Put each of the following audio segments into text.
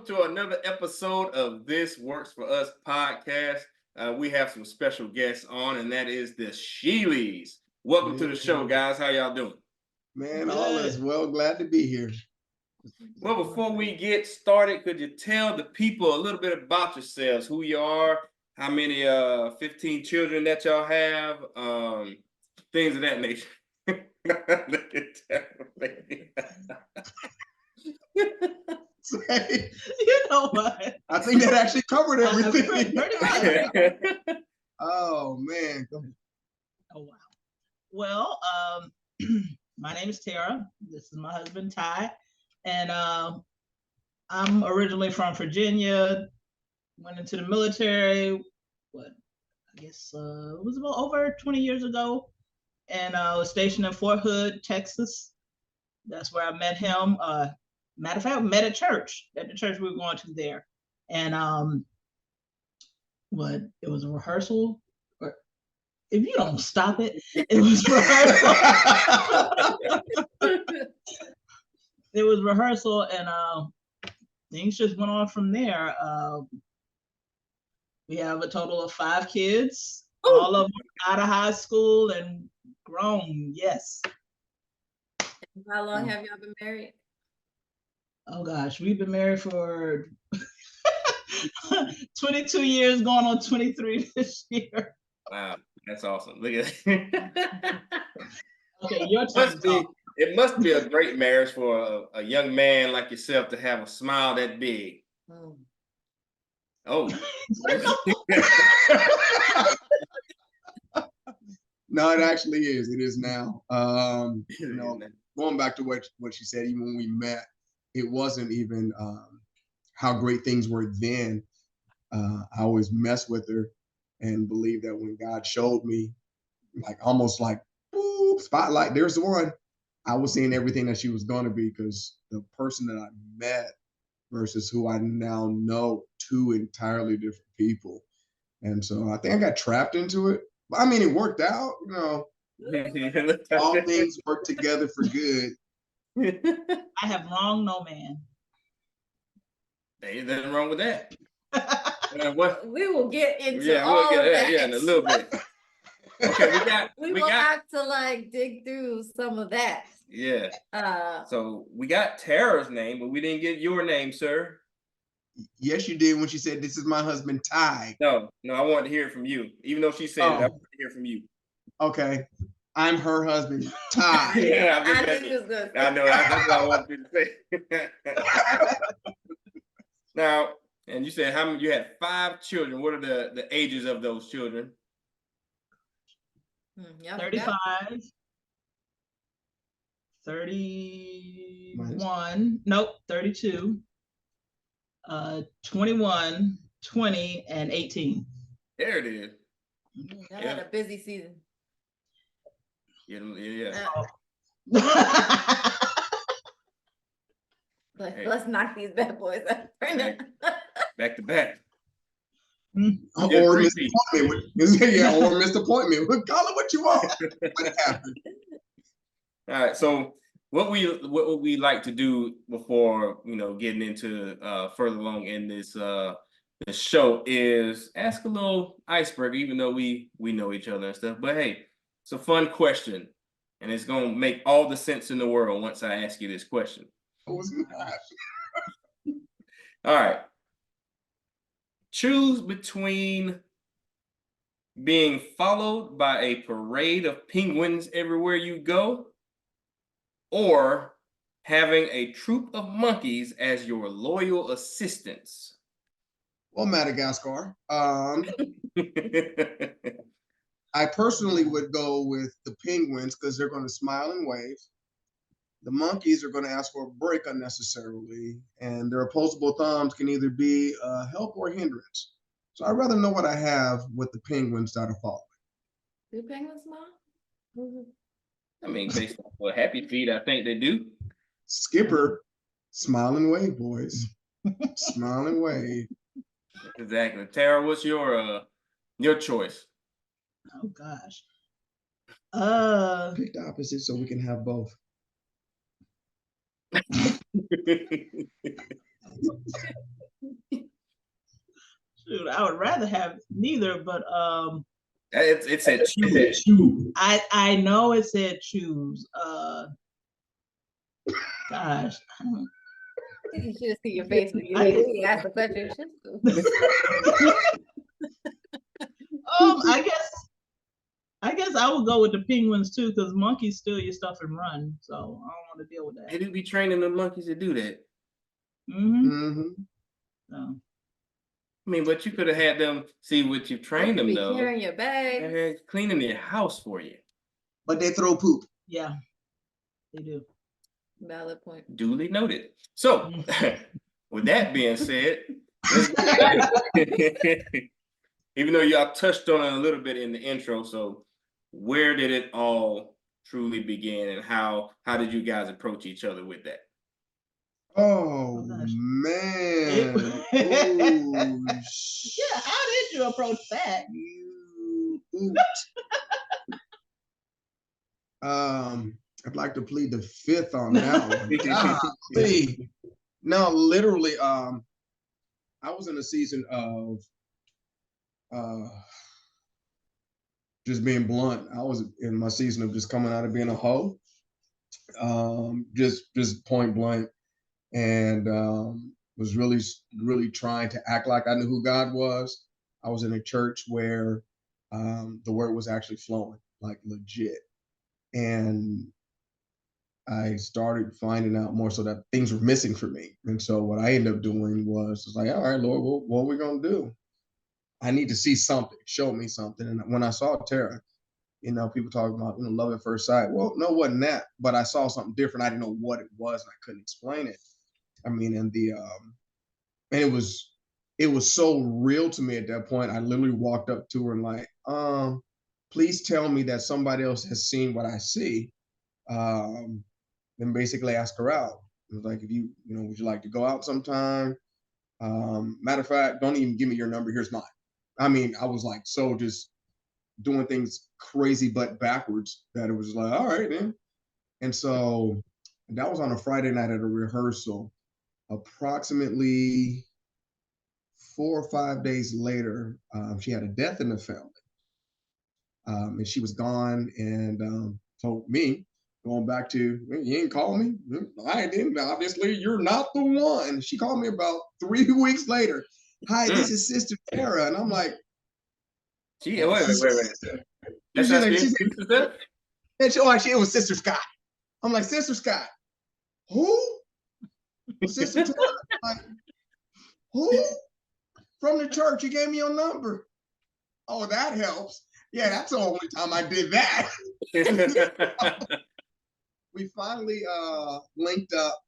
to another episode of This Works For Us podcast. We have some special guests on, and that is the Sheelys. Welcome to the show, guys. How y'all doing? Man, all is well. Glad to be here. Well, before we get started, could you tell the people a little bit about yourselves, who you are, how many 15 children that y'all have, things of that nature? Look at Say, You know what? I think that actually covered everything. Pretty much. Oh man. Oh wow. Well, my name is Tara. This is my husband Ty, and I'm originally from Virginia. Went into the military. What? I guess it was about over 20 years ago, and I was stationed in Fort Hood, Texas. That's where I met him. Matter of fact, we met at church, at the church we were going to there. And it was a rehearsal. Or, if you don't stop it, it was rehearsal. It was rehearsal, and things just went on from there. We have a total of 5 kids, all of them out of high school and grown, yes. How long have y'all been married? Oh gosh, we've been married for 22 years, going on 23 this year. Wow, that's awesome. Look at it. Okay, your turn. It must be a great marriage for a young man like yourself to have a smile that big. Oh. No, it actually is. It is now. Going back to what she said, even when we met, it wasn't even how great things were then. I always messed with her and believed that when God showed me, like almost like, boop, spotlight, there's the one. I was seeing everything that she was going to be, because the person that I met versus who I now know, 2 entirely different people. And so I think I got trapped into it. But I mean, it worked out, all things work together for good. I have wronged no man. There ain't nothing wrong with that. We will get into all of that. Yeah, in a little bit. Okay, we will have to like dig through some of that. Yeah. So we got Tara's name, but we didn't get your name, sir. Yes, you did when she said, "This is my husband, Ty." No, I wanted to hear it from you. Even though she said it, I wanted to hear from you. Okay. I'm her husband, Ty. Yeah, I knew you was good. I know, that's what I wanted you to say. Now, and you said you had 5 children. What are the ages of those children? 35, 31, nope, 32, 21, 20, and 18. There it is. I had a busy season. Yeah. Let's knock these bad boys out. Back to back. Or missed appointment. Or missed appointment. Call it what you want. What happened? All right. So what we like to do before getting into further along in this the show is ask a little icebreaker, even though we know each other and stuff. But hey, it's a fun question, and it's gonna make all the sense in the world once I ask you this question. Oh, it's not. All right. Choose between being followed by a parade of penguins everywhere you go, or having a troop of monkeys as your loyal assistants. Well, Madagascar. I personally would go with the penguins because they're going to smile and wave. The monkeys are going to ask for a break unnecessarily, and their opposable thumbs can either be a help or a hindrance. So I'd rather know what I have with the penguins that are following. Do penguins smile? I mean, based on what Happy Feet, I think they do. Skipper, smile and wave, boys. Smile and wave. Exactly. Tara, what's your choice? Oh gosh. Pick the opposite so we can have both. Shoot, I would rather have neither, but it said choose. I know it said choose. Gosh. You should see your face when you ask the question. I guess I would go with the penguins too, because monkeys steal your stuff and run. So I don't want to deal with that. They do be training the monkeys to do that. So. I mean, but you could have had them see what you trained them though. Carrying your bag. They're cleaning your house for you. But they throw poop. Yeah, they do. Valid point. Duly noted. So, with that being said, even though y'all touched on it a little bit in the intro, so where did it all truly begin, and how did you guys approach each other with that? Oh man. Yeah, how did you approach that? I'd like to plead the fifth on that one. No, literally, I was in a season of just being blunt. I was in my season of just coming out of being a hoe. Just point blank. And was really trying to act like I knew who God was. I was in a church where the word was actually flowing, like legit. And I started finding out more so that things were missing for me. And so what I ended up doing was like, all right, Lord, what are we going to do? I need to see something, show me something. And when I saw Tara, people talk about, love at first sight. Well, no, it wasn't that, but I saw something different. I didn't know what it was, and I couldn't explain it. I mean, and it was so real to me at that point. I literally walked up to her and like, please tell me that somebody else has seen what I see. Then basically ask her out. It was like, if would you like to go out sometime? Matter of fact, don't even give me your number. Here's mine. I mean, I was like, so just doing things crazy but backwards that it was like, all right, then. And so that was on a Friday night at a rehearsal. Approximately 4 or 5 days later, she had a death in the family. And she was gone, and told me, going back to, you ain't call me? I didn't. Obviously, you're not the one. She called me about 3 weeks later. Hi, this is Sister Tara. And I'm like, wait. That's not sister? It was Sister Scott. I'm like, Sister Scott, who? Sister Tara, like, who? From the church, you gave me your number. Oh, that helps. Yeah, that's the only time I did that. We finally linked up.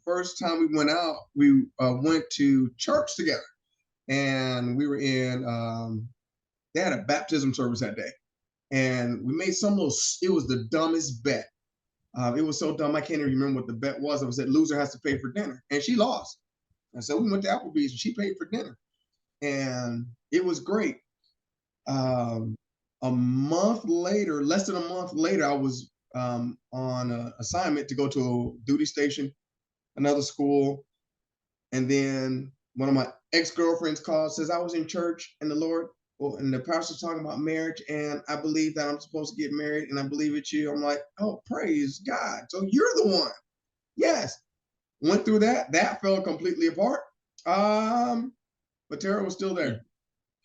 First time we went out, we went to church together. And we were in, they had a baptism service that day. And we made it was the dumbest bet. It was so dumb, I can't even remember what the bet was. It was that loser has to pay for dinner. And she lost. And so we went to Applebee's and she paid for dinner. And it was great. A month later, less than a month later, I was on an assignment to go to a duty station, another school. And then one of my ex-girlfriends called, says, I was in church and and the pastor's talking about marriage, and I believe that I'm supposed to get married, and I believe it's you. I'm like, oh, praise God. So you're the one. Yes. Went through that. That fell completely apart. But Tara was still there.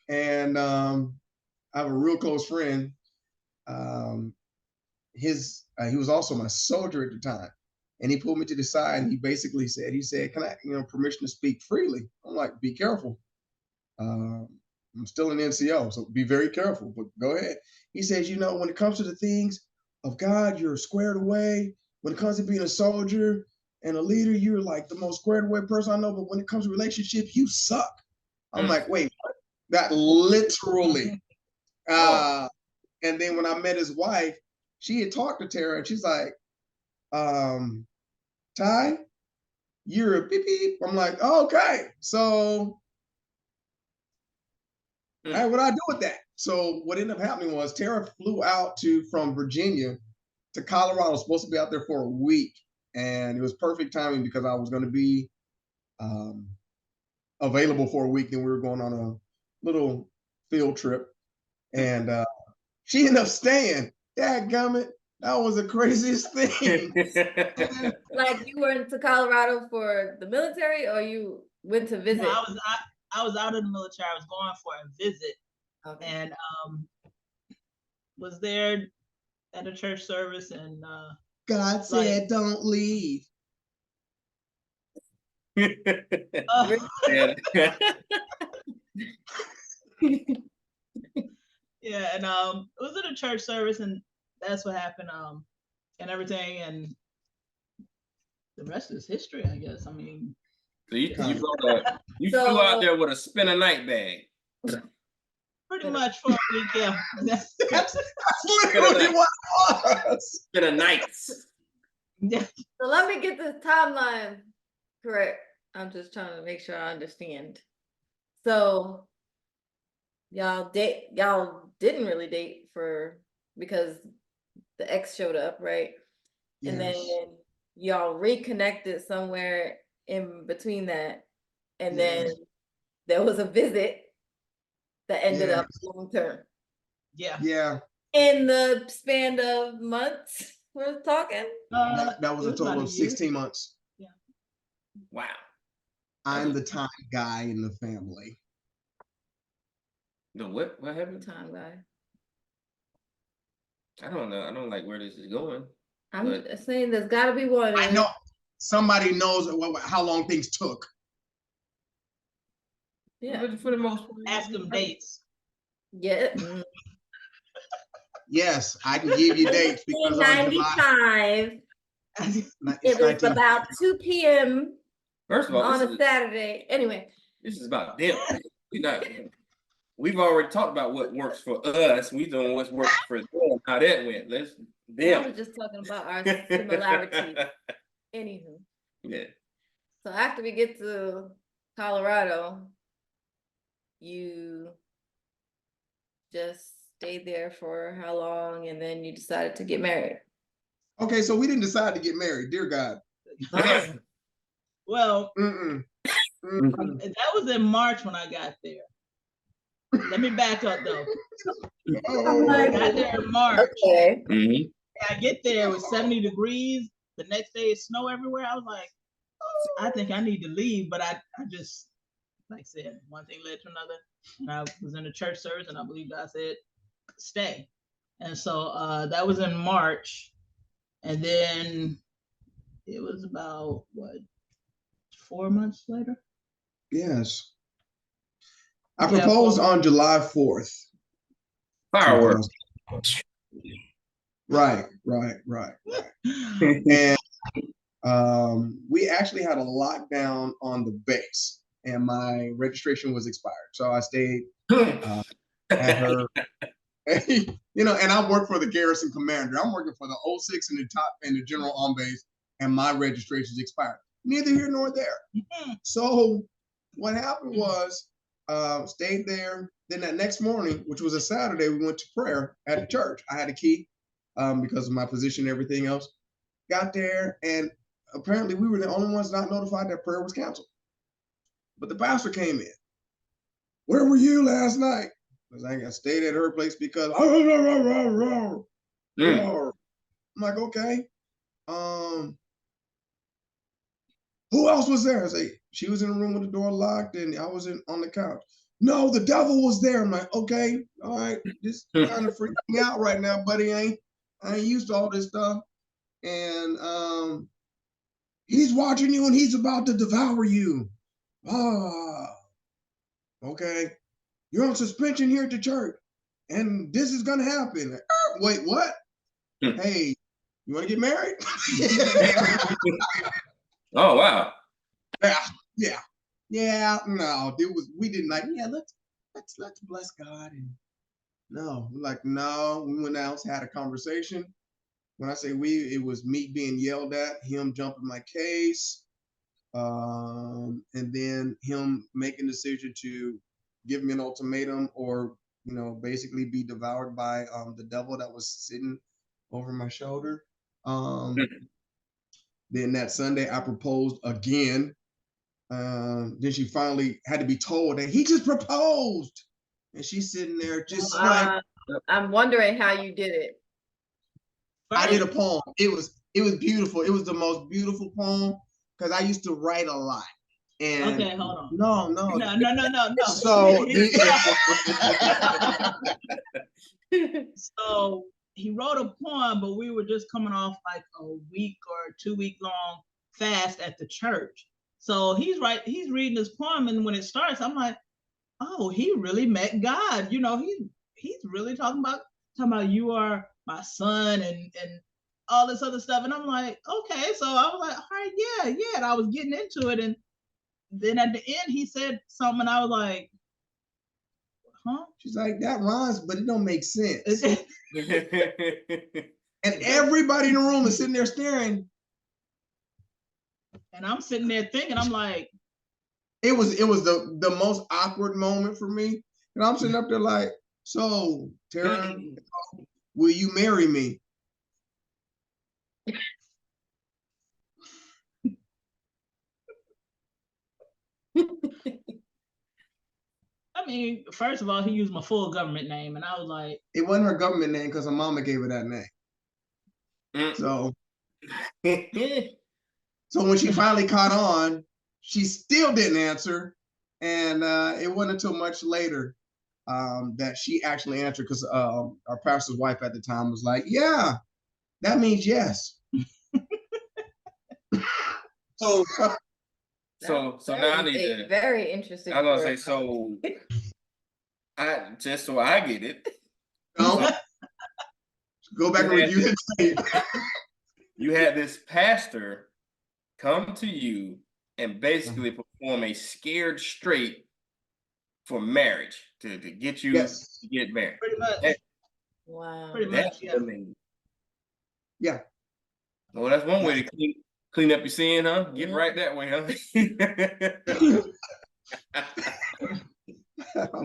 And I have a real close friend. He was also my soldier at the time. And he pulled me to the side and he basically said, can I, permission to speak freely? I'm like, be careful. I'm still an NCO, so be very careful, but go ahead. He says, when it comes to the things of God, you're squared away. When it comes to being a soldier and a leader, you're like the most squared away person I know. But when it comes to relationships, you suck. I'm like, wait, what? That literally. And then when I met his wife, she had talked to Tara and she's like, Ty, you're a beep beep. I'm like, oh, okay. So all right, what do I do with that? So what ended up happening was Tara flew out from Virginia to Colorado, supposed to be out there for a week. and it was perfect timing because I was going to be available for a week. Then we were going on a little field trip, and she ended up staying. Dadgummit, that was the craziest thing. Like you went to Colorado for the military, or you went to visit? No, I was out of the military. I was going for a visit, and was there at a church service, and God said, "Don't leave." Yeah, and it was at a church service, and that's what happened, and everything, and the rest is history, I guess. I mean, so you flew out there with a spend a night bag. Pretty much for a week, yeah. That's literally what it was. Spend a night. Yeah. So let me get this timeline correct. I'm just trying to make sure I understand. So y'all didn't really date because the ex showed up, right? Yes. And then y'all reconnected somewhere in between that, and then there was a visit that ended up long term. Yeah. In the span of months, we're talking. That was a total of 16 months. Yeah. Wow. I'm the time guy in the family. The what? What happened? Time guy. I don't know. I don't like where this is going. I'm saying there's got to be one. I know somebody knows how long things took. Yeah. For the most part, ask them dates. Yeah. Yes, I can give you dates because 1995. It was about 2 p.m. First of all, on a Saturday. Anyway, this is about them. We've already talked about what works for us. We know what's worked for them. How that went. I was just talking about our similarities. Anywho. Yeah. So after we get to Colorado, you just stayed there for how long, and then you decided to get married? Okay, so we didn't decide to get married, dear God. Well, that was in March when I got there. Let me back up though. I got there in March. Okay. I get there, it was 70 degrees. The next day it's snow everywhere. I was like, I think I need to leave, but I just, like I said, one thing led to another. And I was in a church service, and I believe God said, stay. And so that was in March. And then it was about, 4 months later? Yes. I proposed on July 4th. Fireworks. Right. And we actually had a lockdown on the base, and my registration was expired. So I stayed at her. And I work for the garrison commander. I'm working for the 06 and the general on base, and my registration is expired. Neither here nor there. So what happened was, stayed there. Then that next morning, which was a Saturday, we went to prayer at the church. I had a key because of my position and everything else. Got there, and apparently we were the only ones not notified that prayer was canceled. But the pastor came in. Where were you last night? Because I stayed at her place because I'm like, okay. Who else was there? I say, she was in the room with the door locked, and I was on the couch. No, the devil was there. I'm like, okay, all right, this kind of freaking me out right now, buddy. I ain't used to all this stuff. And he's watching you, and he's about to devour you. Okay. You're on suspension here at the church, and this is gonna happen. Wait, what? Hey, you want to get married? Oh wow. Yeah. No, we didn't like. Yeah, let's bless God. And no, we're like, no. We went out, had a conversation. When I say we, it was me being yelled at, him jumping my case, and then him making the decision to give me an ultimatum, or basically be devoured by the devil that was sitting over my shoulder. Then that Sunday, I proposed again. Then she finally had to be told that he just proposed, and she's sitting there just like, I'm wondering how you did it. I did a poem. It was beautiful. It was the most beautiful poem because I used to write a lot. And okay, hold on. No. So so he wrote a poem, but we were just coming off like a week or 2 week long fast at the church. So he's reading this poem, and when it starts, I'm like, oh, he really met God. You know, he's really talking about you are my son and all this other stuff. And I'm like, okay. So I was like, all right, yeah. And I was getting into it. And then at the end, he said something, and I was like, huh? She's like, that rhymes, but it don't make sense. And everybody in the room is sitting there staring. And I'm sitting there thinking, I'm like, it was the most awkward moment for me. And I'm sitting up there like, so Tara, will you marry me? I mean, first of all, he used my full government name, and I was like, it wasn't her government name because her mama gave her that name. So when she finally caught on, she still didn't answer. And it wasn't until much later that she actually answered, because our pastor's wife at the time was like, yeah, that means yes. So now I need to. Very interesting. I was gonna say, so just so I get it. No. Go back and review the tape. You had this pastor come to you and basically perform a scared straight for marriage to get you to get married. Pretty much. Wow. Pretty much, yeah. Amazing. Yeah. Well, that's one way to clean up your sin, huh? Get right that way, huh?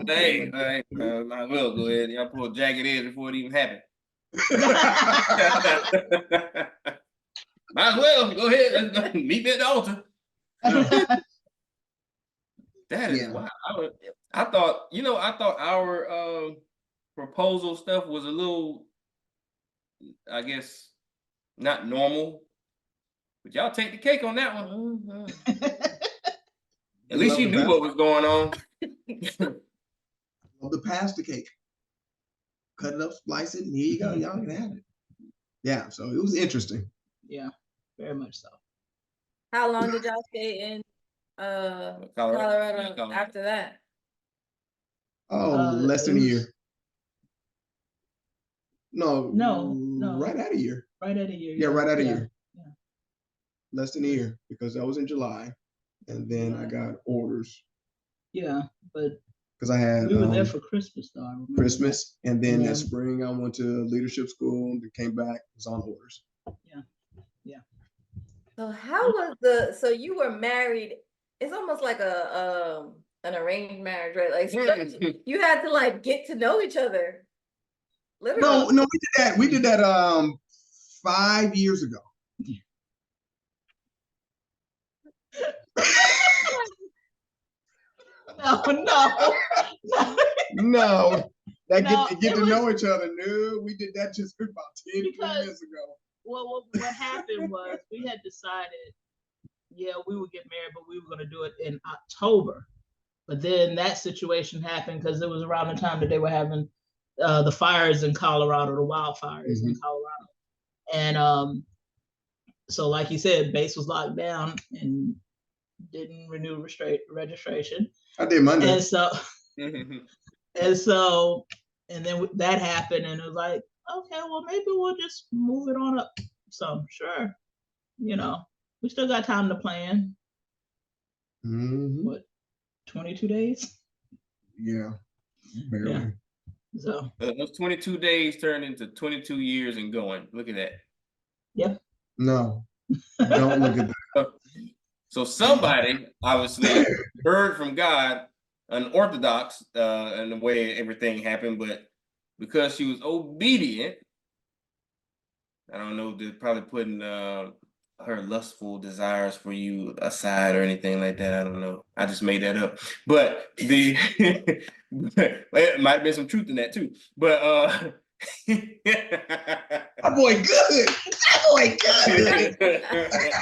Hey, I will go ahead. Y'all pull a jagged edge before it even happened. Might as well go ahead. Let's go. Meet me at the altar. That is wow. I thought our proposal stuff was a little, I guess, not normal. But y'all take the cake on that one. Mm-hmm. At least you knew what was going on. Love the pasta cake. Cut it up, slice it, and here you go. Y'all can have it. Yeah, so it was interesting. Yeah, very much so. How long did y'all stay in Colorado after that? Oh, less than a year. No, right at a year. Right at a year. Yeah, right at a year. Yeah. Less than a year, because that was in July, and then I got orders. Yeah, but because I had we were there for Christmas though. Christmas, and then that spring I went to leadership school and came back, was on orders. Yeah. So how was so you were married, it's almost like an arranged marriage, right? Like you had to like get to know each other. Literally. No, we did that 5 years ago. No. Get to know each other. No, we did that just about 10 years ago. Well, what happened was we had decided, we would get married, but we were going to do it in October. But then that situation happened because it was around the time that they were having the fires in Colorado, the wildfires in Colorado. And so like you said, base was locked down and didn't renew registration. I did Monday. And so, and then that happened, and it was like, okay, well, maybe we'll just move it on up some. Sure. We still got time to plan. What, 22 days? Yeah, barely. Yeah. So those 22 days turned into 22 years and going. Look at that. Yep. No, don't look at that. So somebody obviously heard from God, unorthodox in the way everything happened, but because she was obedient, I don't know, they're probably putting her lustful desires for you aside or anything like that. I don't know. I just made that up. But the it might have been some truth in that too. But that boy good. That boy good.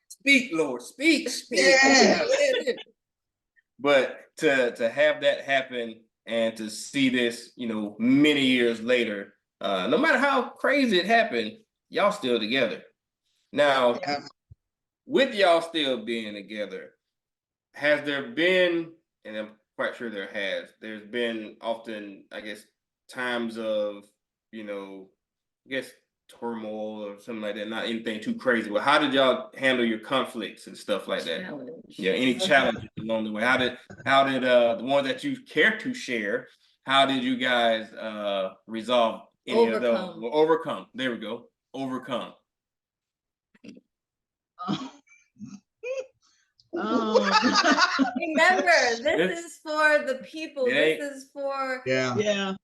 Speak, Lord, speak. Yeah. But to have that happen and to see this, many years later, no matter how crazy it happened, y'all still together. Now, with y'all still being together, has there been, and I'm quite sure there's been often, I guess, times of, I guess turmoil or something like that, not anything too crazy, but how did y'all handle your conflicts and stuff like that? Yeah, any challenges along the way? How did the ones that you care to share, how did you guys resolve any of those? Well, overcome. There we go. Overcome. Remember, this is for the people. This is for young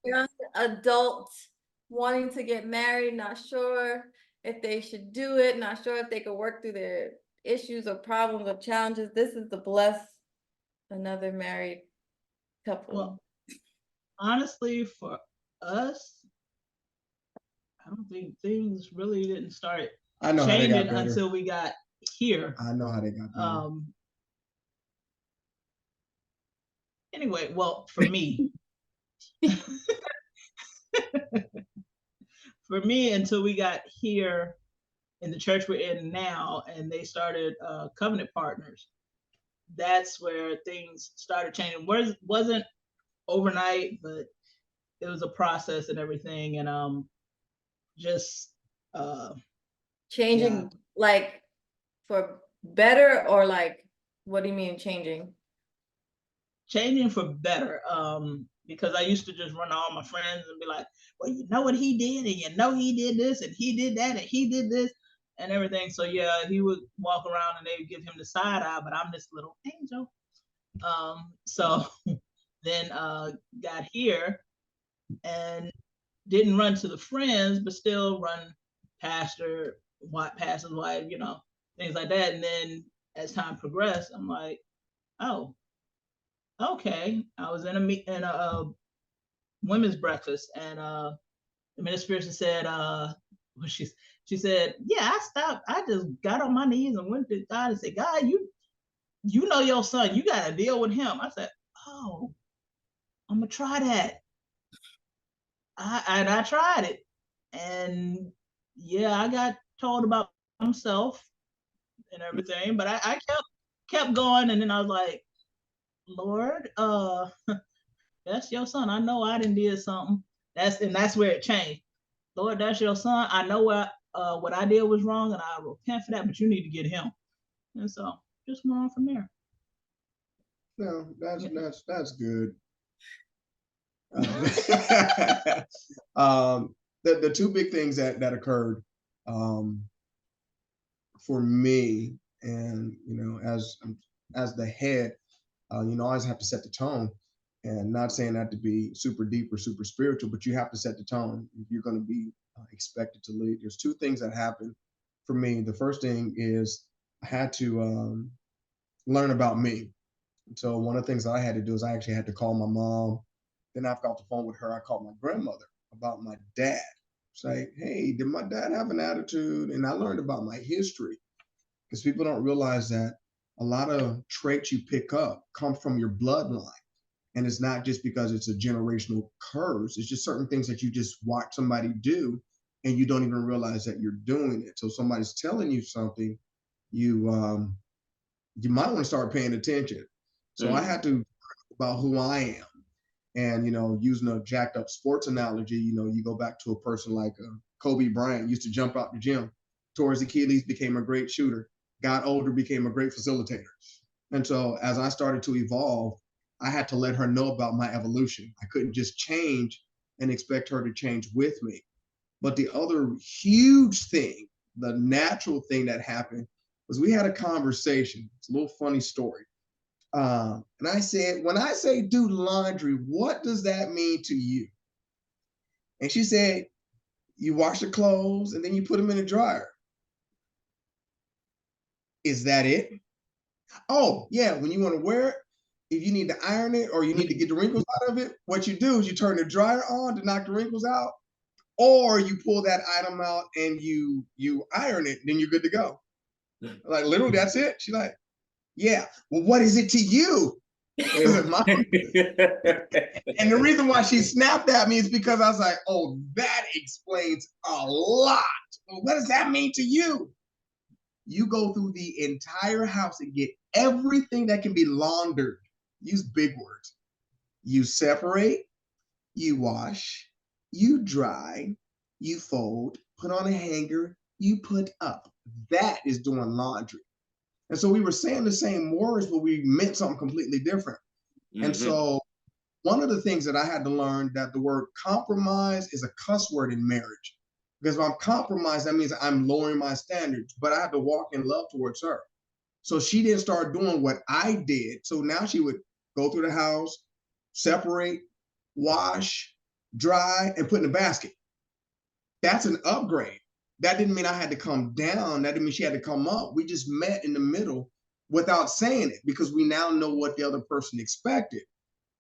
adults wanting to get married, not sure if they should do it, not sure if they could work through their issues or problems or challenges. This is to bless another married couple. Well, honestly, for us, I don't think things really didn't start changing until we got here. I know how they got better. Anyway, well, for me, until we got here in the church we're in now, and they started covenant partners, that's where things started changing. Wasn't overnight, but it was a process and everything, and just changing, like for better, or like, what do you mean changing? Changing for better. Because I used to just run to all my friends and be like, well, you know what he did, and you know he did this, and he did that, and he did this, and everything. So yeah, he would walk around and they would give him the side eye, but I'm this little angel. So then got here and didn't run to the friends, but still run pastor's wife, things like that. And then as time progressed, I'm like, oh, okay. I was in a women's breakfast, and the minister said, she said, yeah, I stopped. I just got on my knees and went to God and said, God, you know your son, you got to deal with him. I said, oh, I'm gonna try that. I tried it, and yeah, I got told about himself and everything, but I kept going, and then I was like, Lord, that's your son. I know I didn't did something. That's where it changed. Lord, that's your son. I know what I did was wrong, and I repent for that, but you need to get him. And so just went on from there. No, that's good. The two big things that occurred for me, and as the head, I always have to set the tone, and not saying that to be super deep or super spiritual, but you have to set the tone if you're going to be expected to lead. There's two things that happened for me. The first thing is I had to learn about me. So one of the things that I had to do is I actually had to call my mom. Then after I got off the phone with her, I called my grandmother about my dad. Say, hey, did my dad have an attitude? And I learned about my history, because people don't realize that a lot of traits you pick up come from your bloodline. And it's not just because it's a generational curse. It's just certain things that you just watch somebody do and you don't even realize that you're doing it. So somebody's telling you something, you might want to start paying attention. So I had to about who I am. And, using a jacked up sports analogy, you go back to a person like Kobe Bryant, used to jump out the gym, tore his Achilles, became a great shooter, got older, became a great facilitator. And so as I started to evolve, I had to let her know about my evolution. I couldn't just change and expect her to change with me. But the other huge thing, the natural thing that happened, was we had a conversation. It's a little funny story. And I said, when I say do laundry, what does that mean to you? And she said, you wash the clothes and then you put them in the dryer. Is that it? Oh, yeah, when you want to wear it, if you need to iron it or you need to get the wrinkles out of it, what you do is you turn the dryer on to knock the wrinkles out, or you pull that item out and you iron it, then you're good to go. Like, literally, that's it. She's like, yeah. Well, what is it to you? And the reason why she snapped at me is because I was like, oh, that explains a lot. Well, what does that mean to you? You go through the entire house and get everything that can be laundered. Use big words. You separate, you wash, you dry, you fold, put on a hanger, you put up. That is doing laundry. And so we were saying the same words, but we meant something completely different. Mm-hmm. And so one of the things that I had to learn that the word compromise is a cuss word in marriage. Because if I'm compromised, that means I'm lowering my standards, but I have to walk in love towards her. So she didn't start doing what I did. So now she would go through the house, separate, wash, dry, and put in a basket. That's an upgrade. That didn't mean I had to come down. That didn't mean she had to come up. We just met in the middle without saying it because we now know what the other person expected.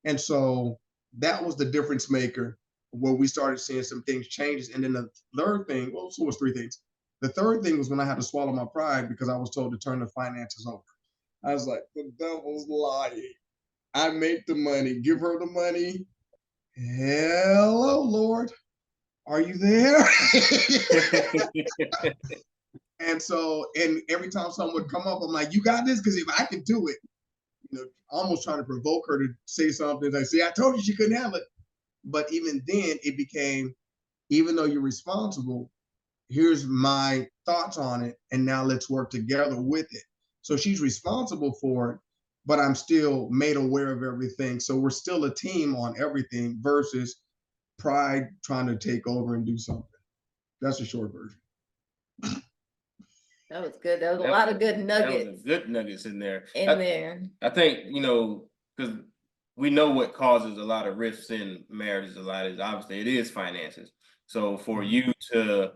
And so that was the difference maker where we started seeing some things changes. And then the third thing, well, so it was three things. The third thing was when I had to swallow my pride because I was told to turn the finances over. I was like, the devil's lying. I make the money, give her the money. Hello, Lord. Are you there? And so, and every time someone would come up, I'm like, you got this? Because if I can do it, almost trying to provoke her to say something. Like, see, I told you she couldn't have it. But even then, it became, even though you're responsible, here's my thoughts on it, and now let's work together with it. So she's responsible for it, but I'm still made aware of everything. So we're still a team on everything versus pride trying to take over and do something. That's a short version. That was good. That was a lot of good nuggets. That was good nuggets in there. I think, because we know what causes a lot of rifts in marriages. Obviously it is finances. So for you to,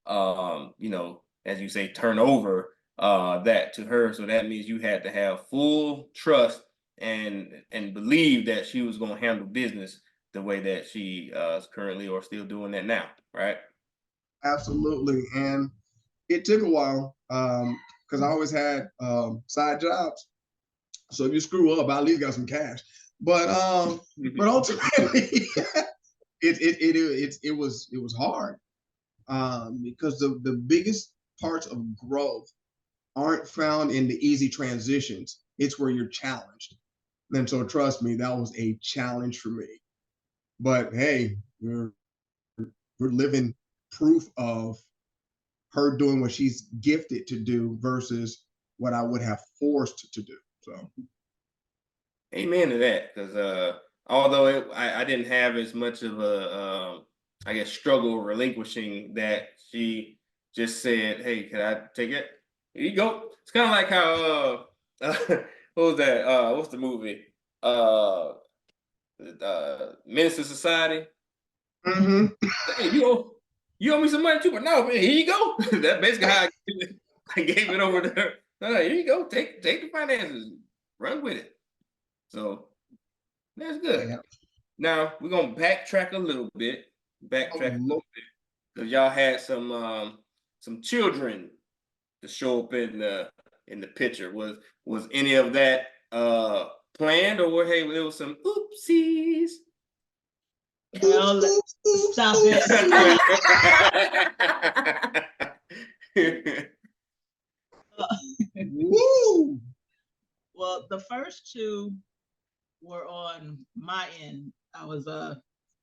as you say, turn over that to her, so that means you had to have full trust and believe that she was going to handle business the way that she is currently or still doing that now, right? Absolutely. And it took a while because I always had side jobs. So if you screw up, I at least got some cash. But ultimately, it was hard because the biggest parts of growth aren't found in the easy transitions. It's where you're challenged. And so trust me, that was a challenge for me. But hey, we're living proof of her doing what she's gifted to do versus what I would have forced to do. So, amen to that. Because although I didn't have as much of a, I guess, struggle relinquishing that, she just said, "Hey, can I take it? Here you go." It's kind of like how what was that? What's the movie? Menace to Society. mm-hmm. Hey, you owe me some money too, but no, man, here you go. That's basically how I gave it over to her. No, here you go. Take the finances, run with it. So that's good. Yeah. Now we're gonna backtrack a little bit. Because y'all had some children to show up in the picture. Was any of that planned, or hey, it was some oopsies? Well, stop it. Woo! Well, the first two were on my end. I was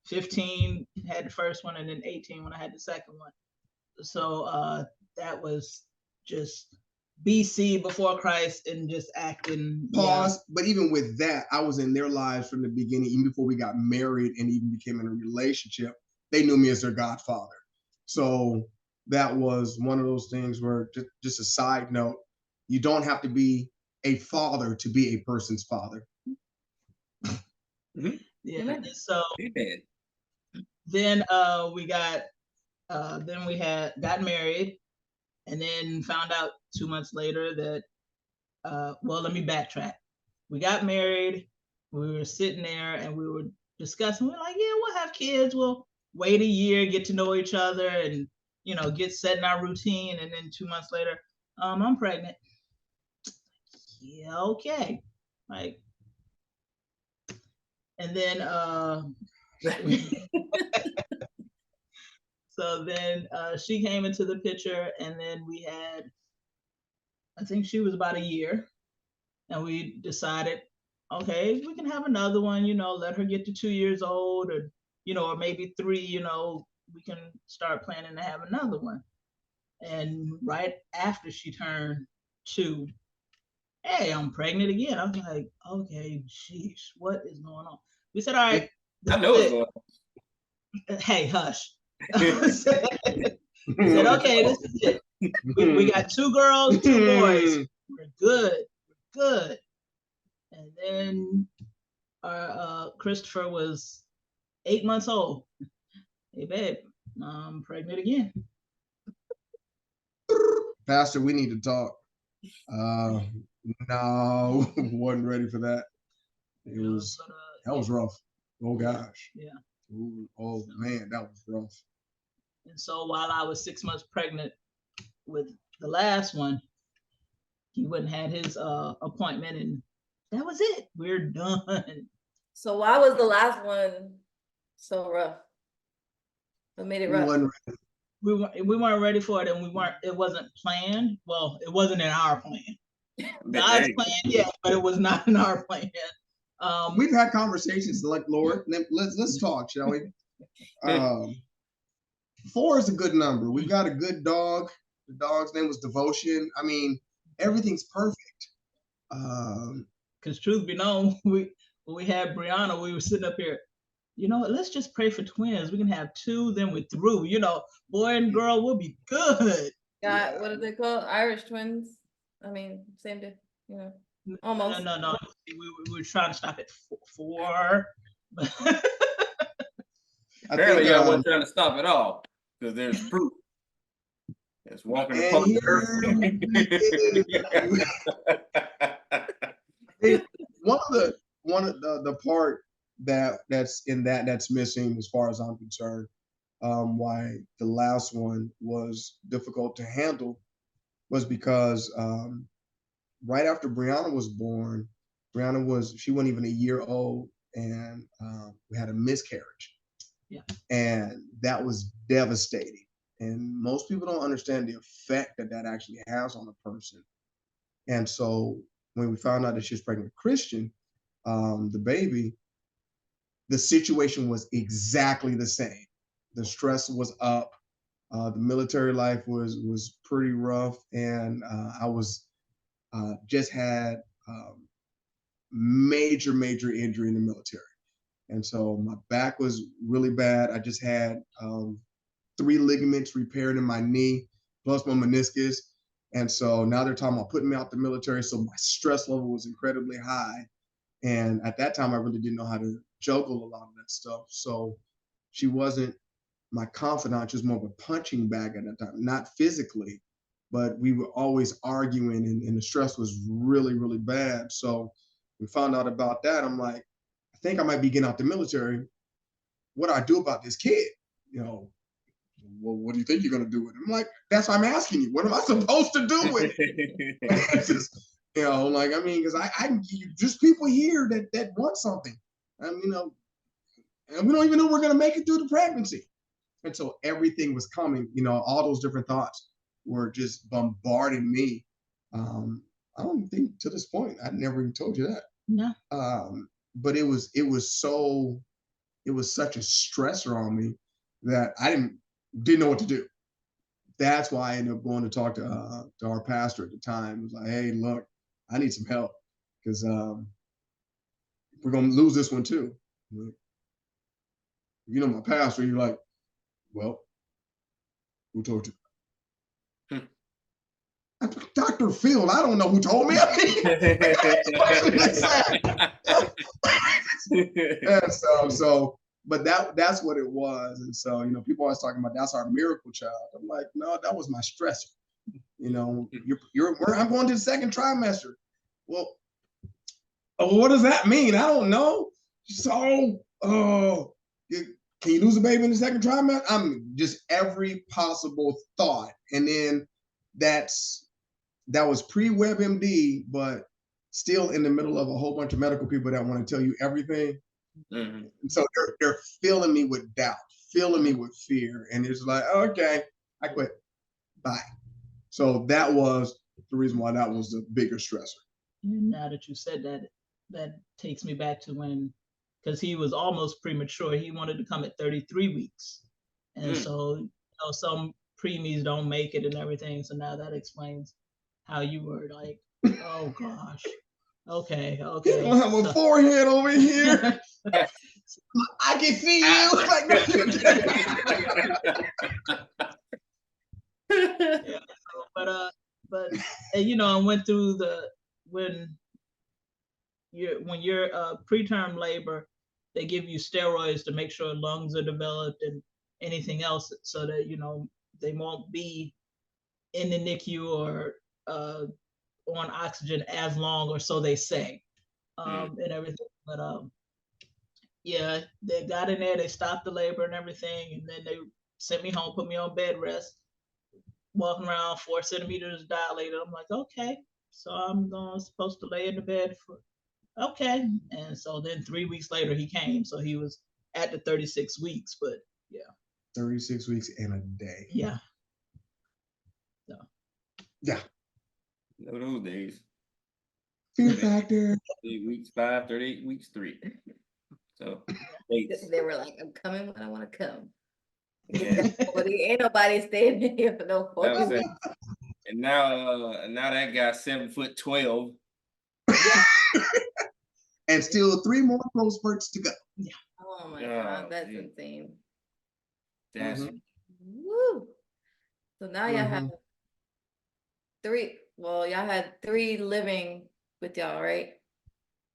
15, had the first one, and then 18 when I had the second one. So that was just BC, before Christ, and just acting. Pause. Yeah. But even with that, I was in their lives from the beginning, even before we got married and even became in a relationship. They knew me as their godfather. So that was one of those things where, just a side note, you don't have to be a father to be a person's father. Mm-hmm. Yeah. So then we got married, and then found out 2 months later that well, let me backtrack. We got married. We were sitting there and we were discussing. We're like, yeah, we'll have kids. We'll wait a year, get to know each other, and get set in our routine. And then 2 months later, I'm pregnant. Yeah, okay. Like, and then so then she came into the picture, and then we had, I think she was about a year, and we decided, okay, we can have another one, let her get to 2 years old, or or maybe 3, we can start planning to have another one. And right after she turned 2, hey, I'm pregnant again. I was like, okay, geez, what is going on? We said, all right, I know it's going on. Hey, hush. said, okay, this is it. We got 2 girls, 2 boys. We're good. We're good. And then Christopher was 8 months old. Hey, babe, I'm pregnant again. Pastor, we need to talk. No, wasn't ready for that. That was rough. Oh gosh. Yeah. Ooh, oh man, that was rough. And so while I was 6 months pregnant with the last one, he went and had his appointment, and that was it. We're done. So why was the last one so rough? What made it rough? We weren't ready for it, and it wasn't planned. Well, it wasn't in our plan. God's plan, yeah, but it was not in our plan. We've had conversations like, Lord, let's talk, shall we? 4 is a good number. We got a good dog. The dog's name was Devotion. I mean, everything's perfect. Because truth be known, when we had Brianna, we were sitting up here, let's just pray for twins. We can have 2, then we're through. Boy and girl will be good. Got, what are they called? Irish twins? I mean, same day, almost. No. We were trying to stop at 4. Apparently, I wasn't trying to stop at all, because there's proof. It's walking the One of the part that's missing, as far as I'm concerned, why the last one was difficult to handle, was because right after Brianna was born, she wasn't even a year old, and we had a miscarriage. Yeah. And that was devastating. And most people don't understand the effect that actually has on a person. And so when we found out that she was pregnant with Christian, the baby, the situation was exactly the same. The stress was up. The military life was pretty rough, and I was just had major injury in the military, and so my back was really bad. I just had 3 ligaments repaired in my knee, plus my meniscus, and so now they're talking about putting me out the military. So my stress level was incredibly high, and at that time I really didn't know how to juggle a lot of that stuff. So she wasn't my confidant, she was more of a punching bag at that time, not physically, but we were always arguing, and the stress was really bad. So we found out about that. I'm like, I think I might be getting out the military. What do I do about this kid? Well, what do you think you're going to do with it? I'm like, that's what I'm asking you. What am I supposed to do with it? It's just, I mean, because I just people here that want something. And we don't even know we're going to make it through the pregnancy. And so everything was coming, all those different thoughts were just bombarding me. I don't think to this point, I never even told you that. No. But it was such a stressor on me that I didn't know what to do. That's why I ended up going to talk to our pastor at the time. It was like, hey, look, I need some help, because we're going to lose this one too. My pastor, you're like, well, who told you? Dr. Phil, I don't know who told me. And so, but that's what it was. And so, people always talking about that's our miracle child. I'm like, no, that was my stressor. I'm going to the 2nd trimester. well, what does that mean? I don't know. So, can you lose a baby in the second trimester? I'm just every possible thought. And then that was pre-WebMD, but still in the middle of a whole bunch of medical people that want to tell you everything. Mm-hmm. So they're filling me with doubt, filling me with fear. And it's like, okay, I quit. Bye. So that was the reason why that was the bigger stressor. Now that you said that, that takes me back to when, because he was almost premature. He wanted to come at 33 weeks. And so, you know, some preemies don't make it and everything. So now that explains how you were like, oh gosh. Okay. I have a forehead over here. I can see you. Yeah, but you know, I went through when you're preterm labor, they give you steroids to make sure lungs are developed and anything else, so that you know they won't be in the NICU or on oxygen as long, or so they say, and everything. But yeah, they got in there, they stopped the labor and everything, and then they sent me home, put me on bed rest, walking around 4 centimeters dilated. I'm like, okay, so I'm supposed to lay in the bed for, okay. And so then 3 weeks later he came, so he was at the 36 weeks, but yeah. 36 weeks and a day. Yeah. So. Yeah. No, those days. Fear factor. 38 weeks 5, 38 weeks 3. So they were like, I'm coming when I want to come. Yeah. Ain't nobody staying here for no 40 weeks. And now that guy 7'12". And still 3 more growth spurts to go. Yeah. Oh my God, that's insane. That's woo. So now y'all have 3. Well, y'all had 3 living with y'all, right?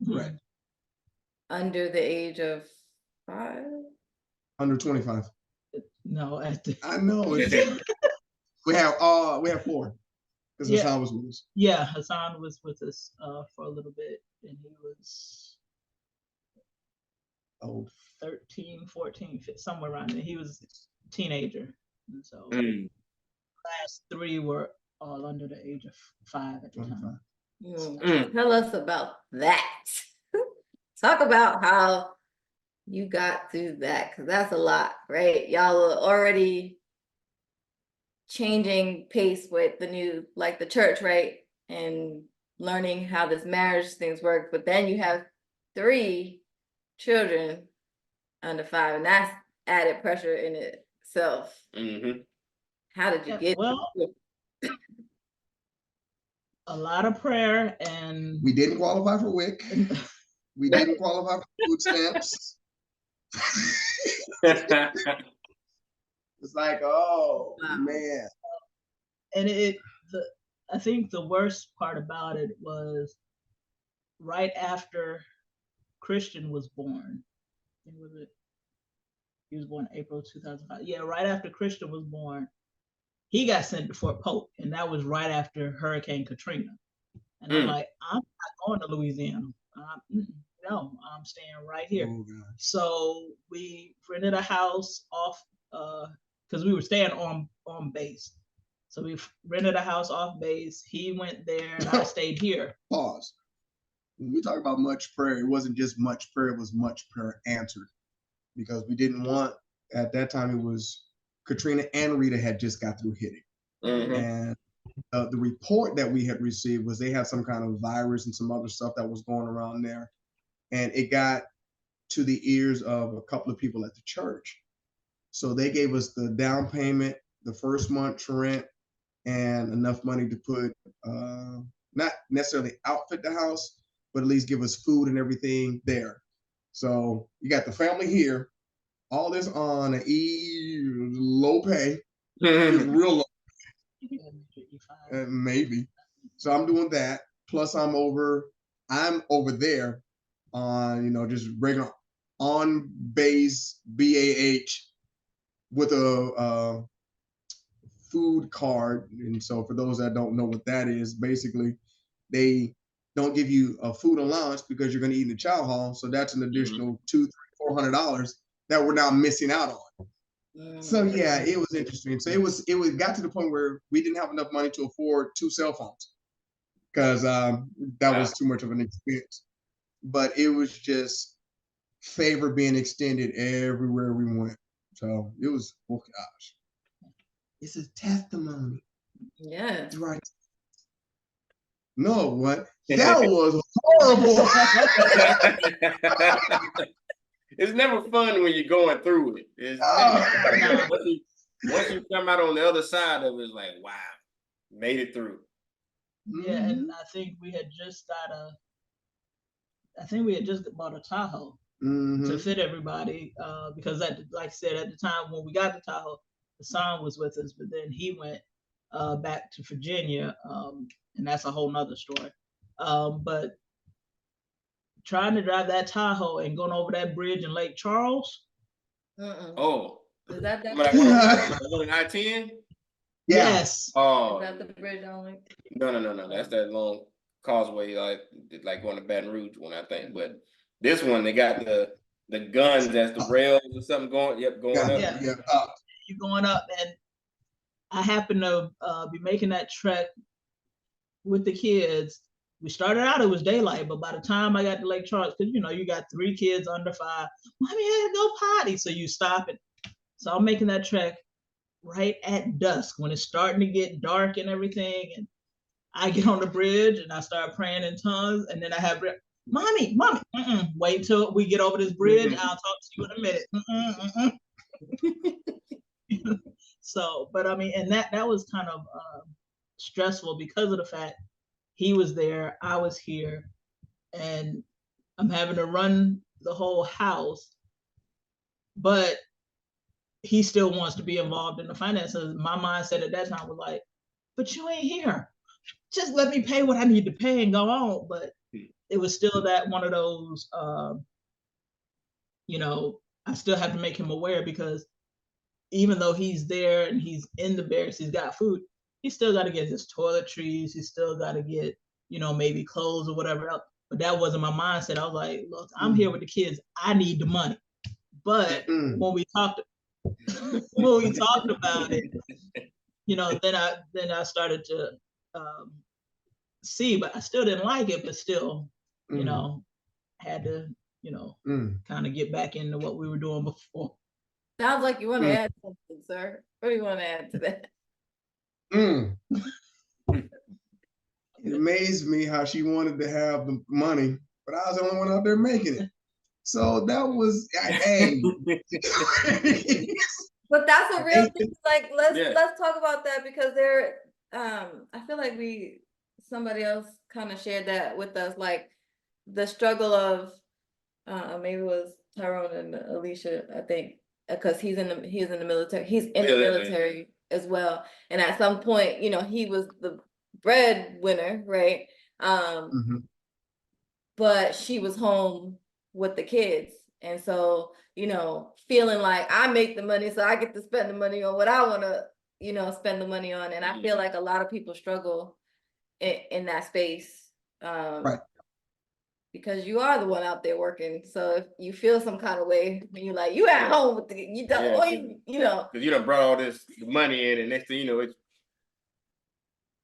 Right. Under the age of 5? Under 25. No, I know. we have 4. Because Hassan was with us. Yeah, Hassan was with us for a little bit, and he was 13, 14, somewhere around there. He was a teenager. And so the last 3 were all under the age of 5 at the time. Tell us about that. Talk about how you got through that, because that's a lot, right? Y'all are already changing pace with the new, like the church, right? And learning how this marriage things work, but then you have 3 children under 5, and that's added pressure in itself. How did you get? Well, a lot of prayer, and we didn't qualify for WIC. We didn't qualify for food stamps. It's like, oh man. And I think the worst part about it was right after Christian was born. He was born April 2005. Yeah, right after Christian was born, he got sent to Fort Polk, and that was right after Hurricane Katrina. And I'm like, I'm not going to Louisiana. No, I'm staying right here. Oh, so we rented a house off, because we were staying on base. So we rented a house off base. He went there, and I stayed here. Pause. When we talk about much prayer, it wasn't just much prayer, it was much prayer answered. Because we didn't want, at that time, it was Katrina and Rita had just got through hitting. And the report that we had received was they had some kind of virus and some other stuff that was going around there. And it got to the ears of a couple of people at the church. So they gave us the down payment, the first month's rent, and enough money to put, not necessarily outfit the house, but at least give us food and everything there. So you got the family here, all this on a low pay, real low. Maybe. So I'm doing that. Plus I'm over there on, just regular on base BAH with a food card. And so for those that don't know what that is, basically they don't give you a food allowance because you're going to eat in the chow hall. So that's an additional $200-$400 that we're now missing out on. So yeah, it was interesting. So it was got to the point where we didn't have enough money to afford 2 cell phones because that was too much of an expense. But it was just favor being extended everywhere we went. So it was, oh gosh, it's a testimony. Yeah. Right. No, what? That was horrible. It's never fun when you're going through it. It's once you come out on the other side of it, it's like, wow, made it through. Yeah, and I think we had just bought a Tahoe to fit everybody because like I said, at the time when we got the Tahoe, the son was with us, but then he went back to Virginia, and that's a whole nother story. But trying to drive that Tahoe and going over that bridge in Lake Charles. Oh, is that one in I-10? Yes. Oh, is that the bridge on Lake? No. That's that long causeway, like going to Baton Rouge one, I think. But this one, they got the guns as the rails or something going. Yep, going up. Yeah. You're going up, and I happen to be making that trek with the kids. We started out, it was daylight, but by the time I got to Lake Charles, because you got 3 kids under 5, mommy had to go potty, so you stop it. So I'm making that trek right at dusk when it's starting to get dark and everything, and I get on the bridge and I start praying in tongues, and then I have mommy, wait till we get over this bridge. I'll talk to you in a minute. So, but I mean, and that was kind of stressful because of the fact he was there, I was here, and I'm having to run the whole house, but he still wants to be involved in the finances. My mindset at that time was like, but you ain't here. Just let me pay what I need to pay and go on. But it was still that one of those, I still have to make him aware, because even though he's there and he's in the barracks, he's got food, he's still got to get his toiletries, he's still got to get, maybe clothes or whatever else. But that wasn't my mindset. I was like, look, I'm here with the kids. I need the money. But when we talked about it, then I started to see, but I still didn't like it, but still, had to, kind of get back into what we were doing before. Sounds like you want to add something, sir. What do you want to add to that? It amazed me how she wanted to have the money, but I was the only one out there making it. So that was, hey. But that's a real thing. Like, let's talk about that, because I feel like somebody else kind of shared that with us, like the struggle of maybe it was Tyrone and Alicia, I think, because he's in the military. He's in the military as well, and at some point, he was the breadwinner, right? But she was home with the kids, and so feeling like I make the money, so I get to spend the money on what I want to spend the money on. And I feel like a lot of people struggle in that space, right, because you are the one out there working. So if you feel some kind of way when you at home with you don't, because you done brought all this money in, and next thing you know,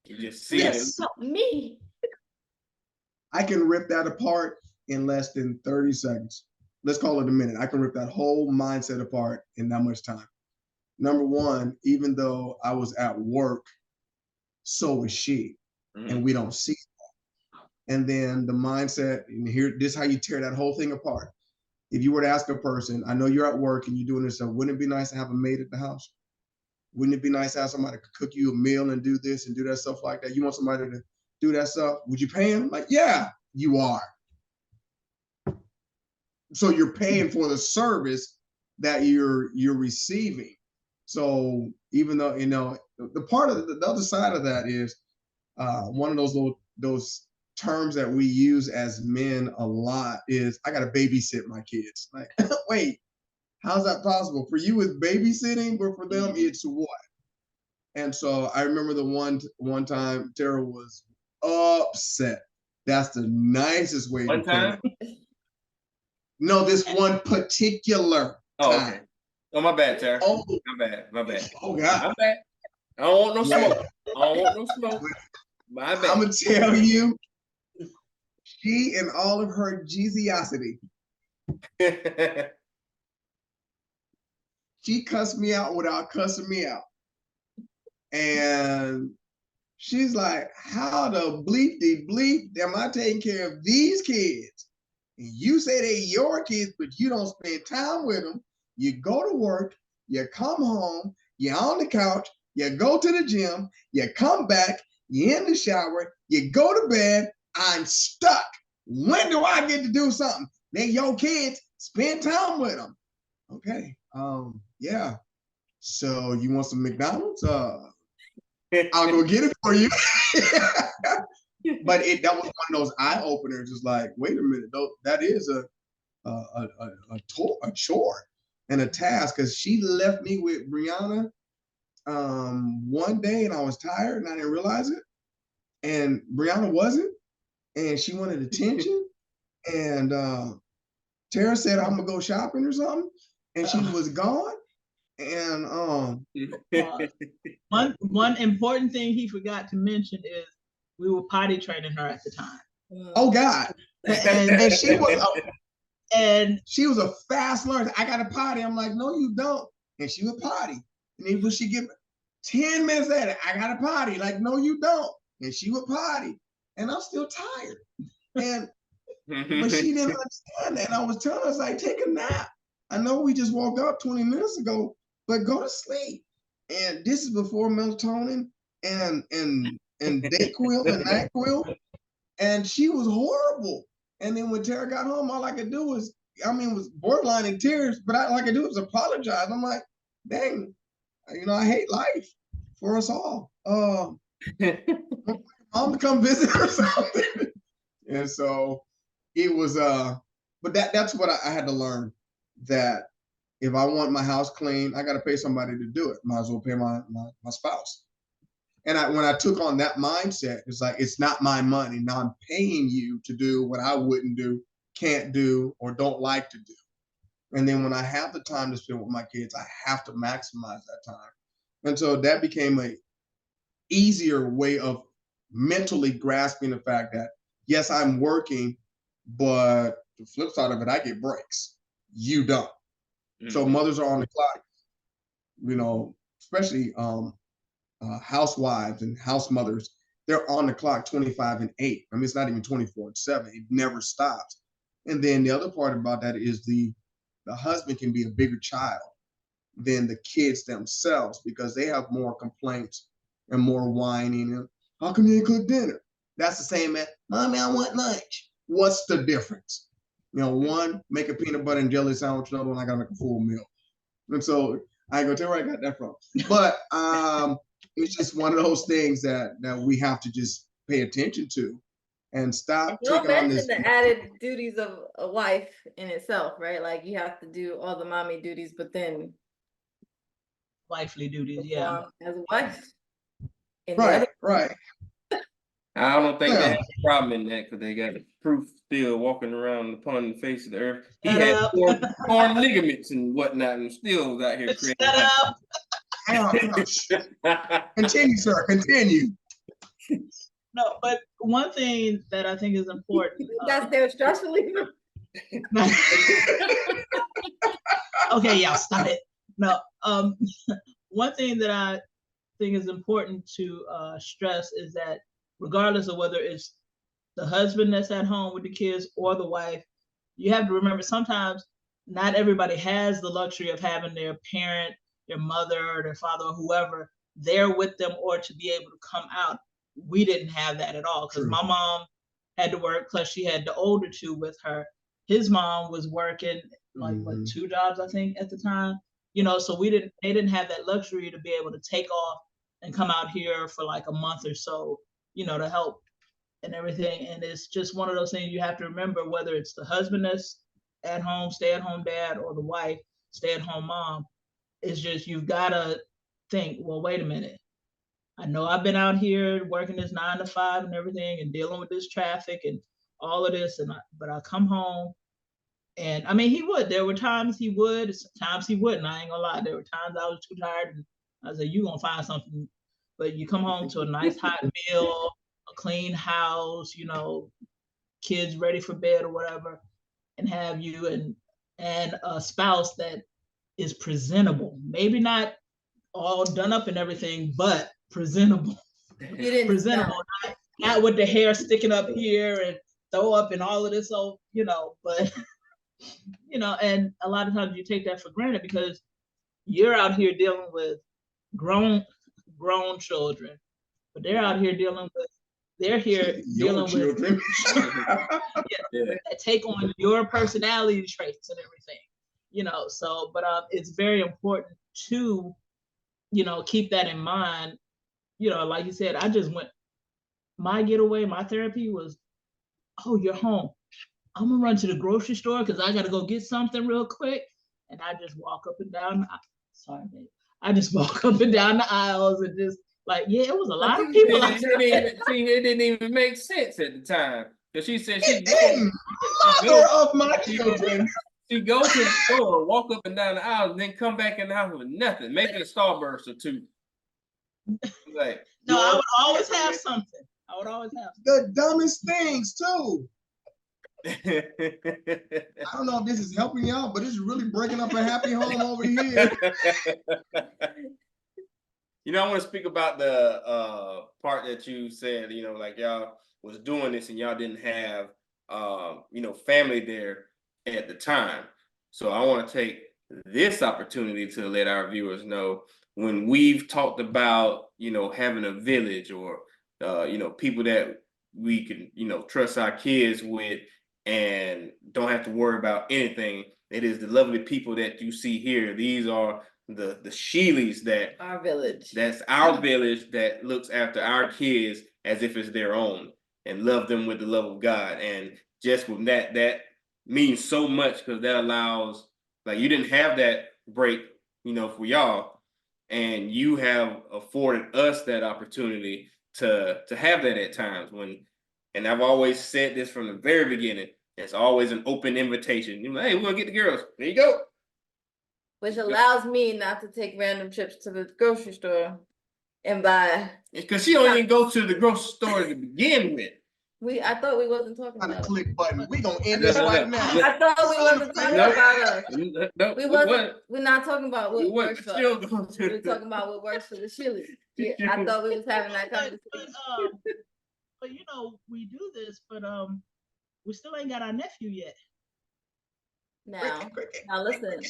you just see it. Me. I can rip that apart in less than 30 seconds. Let's call it a minute. I can rip that whole mindset apart in that much time. Number one, even though I was at work, so was she, and we don't see that. And then the mindset, and this is how you tear that whole thing apart. If you were to ask a person, I know you're at work and you're doing this stuff, wouldn't it be nice to have a maid at the house? Wouldn't it be nice to have somebody cook you a meal and do this and do that stuff like that? You want somebody to do that stuff? Would you pay him? Like, yeah, you are. So you're paying for the service that you're receiving. So even though, the part of the other side of that is one of those terms that we use as men a lot is, I got to babysit my kids. Like, wait, how's that possible? For you, it's babysitting, but for them, it's what? And so I remember the one time Tara was upset That's the nicest way One to put time? it. No, this one particular Oh, time. okay. Oh, my bad, Tara. Oh, My bad. My bad. oh God. My bad. I don't want no Yeah. smoke. I don't want no smoke. My I'm bad. gonna tell you, she and all of her Jeezyosity, she cussed me out without cussing me out. And she's like, how the bleep am I taking care of these kids? And you say they your kids, but you don't spend time with them. You go to work, you come home, you're on the couch, you go to the gym, you come back, you're in the shower, you go to bed. I'm stuck. When do I get to do something? They your kids, spend time with them. Okay. Yeah. So you want some McDonald's? I'll go get it for you. But that was one of those eye openers. It's like, wait a minute, though, that is a chore and a task. Because she left me with Brianna one day, and I was tired, and I didn't realize it. And Brianna wasn't, and she wanted attention. And Tara said, "I'm gonna go shopping or something," and she was gone. And one important thing he forgot to mention is we were potty training her at the time. Oh God. And she was she was a fast learner. I got a potty. I'm like, no, you don't. And she would potty. And then she give 10 minutes later, I got a potty. Like, no, you don't. And she would potty. And I'm still tired. And but she didn't understand that. And I was telling her, I was like, take a nap. I know we just woke up 20 minutes ago, but go to sleep. And this is before melatonin and Dayquil and NyQuil. And she was horrible. And then when Tara got home, all I could do was, was borderline in tears, but all I could do was apologize. I'm like, dang, I hate life for us all. Mom to come visit or something. And so it was, but that's what I had to learn, that if I want my house clean, I got to pay somebody to do it. Might as well pay my spouse. And when I took on that mindset, it's like, it's not my money. Now I'm paying you to do what I wouldn't do, can't do, or don't like to do. And then when I have the time to spend with my kids, I have to maximize that time. And so that became a easier way of mentally grasping the fact that, yes, I'm working, but the flip side of it, I get breaks. You don't. Mm-hmm. So mothers are on the clock, especially housewives and house mothers, they're on the clock 25/8. It's not even 24/7. It never stops. And then the other part about that is the husband can be a bigger child than the kids themselves, because they have more complaints and more whining. And how come you didn't cook dinner? That's the same as, Mommy, I want lunch. What's the difference? One, make a peanut butter and jelly sandwich, another one, I gotta make a full meal. And so I ain't gonna tell where I got that from. But it's just one of those things that we have to just pay attention to and stop taking on this. The added duties of a wife in itself, right? Like, you have to do all the mommy duties, but then wifely duties, yeah. As a wife. Right. I don't think they have a problem in that, because they got proof still walking around upon the face of the earth. He had torn ligaments and whatnot, and still was out here creating. Shut up. Continue, sir. Continue. No, but one thing that I think is important. That's their stress reliever. Okay, y'all, stop it. No, one thing that I think is important to stress is that regardless of whether it's the husband that's at home with the kids or the wife, you have to remember sometimes not everybody has the luxury of having their parent, their mother, or their father, or whoever there with them, or to be able to come out. We didn't have that at all, because my mom had to work, plus she had the older two with her. His mom was working like what, 2 jobs, I think, at the time. So they didn't have that luxury to be able to take off and come out here for like a month or so, to help and everything. And it's just one of those things you have to remember, whether it's the husband that's at home, stay-at-home dad, or the wife, stay-at-home mom. It's just, you've got to think, well, wait a minute. I know I've been out here working this 9 to 5 and everything and dealing with this traffic and all of this. But I come home and I mean, there were times he would, times he wouldn't. I ain't gonna lie. There were times I was too tired and I said, you gonna find something. But you come home to a nice hot meal, a clean house, you know, kids ready for bed or whatever, and have you and a spouse that is presentable. Maybe not all done up and everything, but presentable. Presentable, not with the hair sticking up here and throw up and all of this. So, you know, but you know, and a lot of times you take that for granted because you're out here dealing with grown children, but they're out here dealing with dealing children. with take on your personality traits and everything, you know. So, but it's very important to, you know, keep that in mind. You know, like you said, I just went, my getaway, my therapy was, oh, you're home. I'm gonna run to the grocery store because I gotta go get something real quick. And I just walk up and down. Sorry, babe. I just walk up and down the aisles and just like, yeah, it was a lot of people. It didn't even make sense at the time. Because she said mother of my children. She goes to the store, walk up and down the aisle, and then come back in the house with nothing. Maybe a Starburst or two. Like, no, I would always have something. I would always have the dumbest things too. I don't know if this is helping y'all, but it's really breaking up a happy home over here. You know, I want to speak about the part that you said, you know, like y'all was doing this and y'all didn't have, you know, family there at the time. So I want to take this opportunity to let our viewers know when we've talked about, you know, having a village or, you know, people that we can, you know, trust our kids with and don't have to worry about anything. It is the lovely people that you see here. These are the Sheelys that our village. That's our village that looks after our kids as if it's their own and love them with the love of God. And just with that means so much because that allows, like, you didn't have that break, you know, for y'all, and you have afforded us that opportunity to have that at times when. And I've always said this from the very beginning. It's always an open invitation. You're like, hey, we're gonna get the girls. There you go. Which allows me not to take random trips to the grocery store and buy. Because she don't even go to the grocery store to begin with. I thought we wasn't talking On about the click button. We gonna end No, this no, right no. now. I thought we wasn't talking about us. No, We wasn't. We're not talking about what works for us. We're We're talking about what works for the Sheelys. Yeah, I thought we was having that conversation. But you know, we do this, but we still ain't got our nephew yet. Now listen.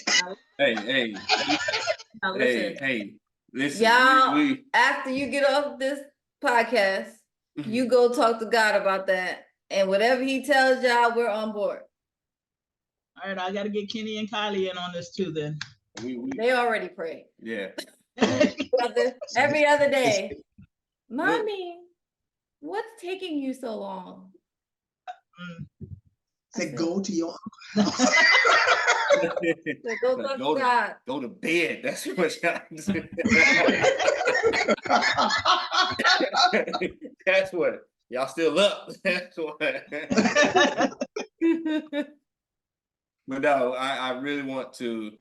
Hey. Now listen. Hey. Listen. Y'all, after you get off this podcast, you go talk to God about that, and whatever He tells y'all, we're on board. All right, I got to get Kenny and Kylie in on this too. Then they already prayed. Yeah. every other day, Mommy, what's taking you so long? Say, go to your uncle's house. Go talk to God. Go to bed. That's what y'all do. That's what. Y'all still up. That's what. But no, I really want to,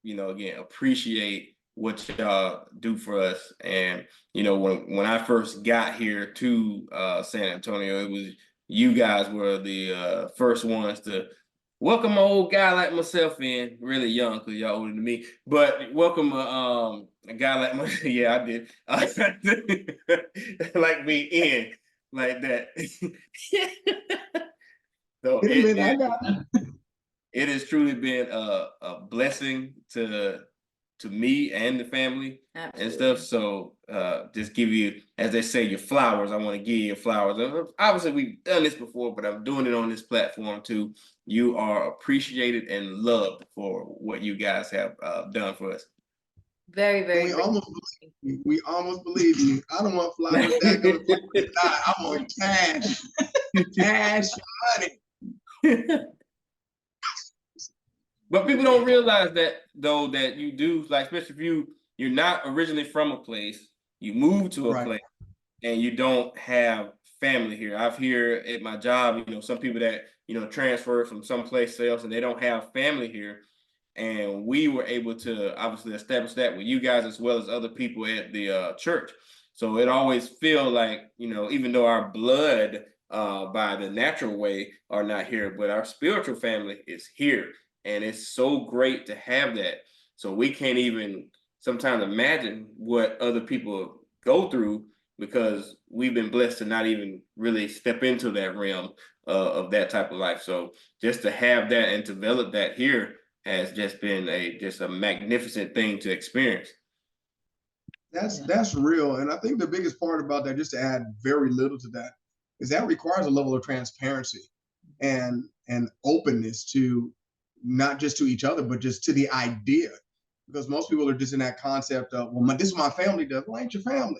you know, again, appreciate what y'all do for us. And, you know, when I first got here to San Antonio, it was you guys were the first ones to welcome an old guy like myself in, really young because y'all older than me, but welcome a guy like myself. Yeah, I did. Like me in, like that. So it has truly been a blessing to me and the family. Absolutely. And stuff. So just give you, as they say, your flowers. I want to give you your flowers. Obviously, we've done this before, but I'm doing it on this platform too. You are appreciated and loved for what you guys have done for us. Very, very. We almost believe you. I don't want flowers. I want cash. Cash money. But people don't realize that, though, that you do, like, especially if you're not originally from a place, You move to a Right. place and you don't have family here. I've here at my job, some people that, transfer from someplace else and they don't have family here. And we were able to obviously establish that with you guys as well as other people at the church. So it always feel like, even though our blood by the natural way are not here, but our spiritual family is here. And it's so great to have that. So we can't even sometimes imagine what other people go through because we've been blessed to not even really step into that realm of that type of life. So just to have that and develop that here has just been a magnificent thing to experience. That's real. And I think the biggest part about that, just to add very little to that, is that requires a level of transparency and openness to not just to each other, but just to the idea. Because most people are just in that concept of, well, this is my family does. Well, ain't your family.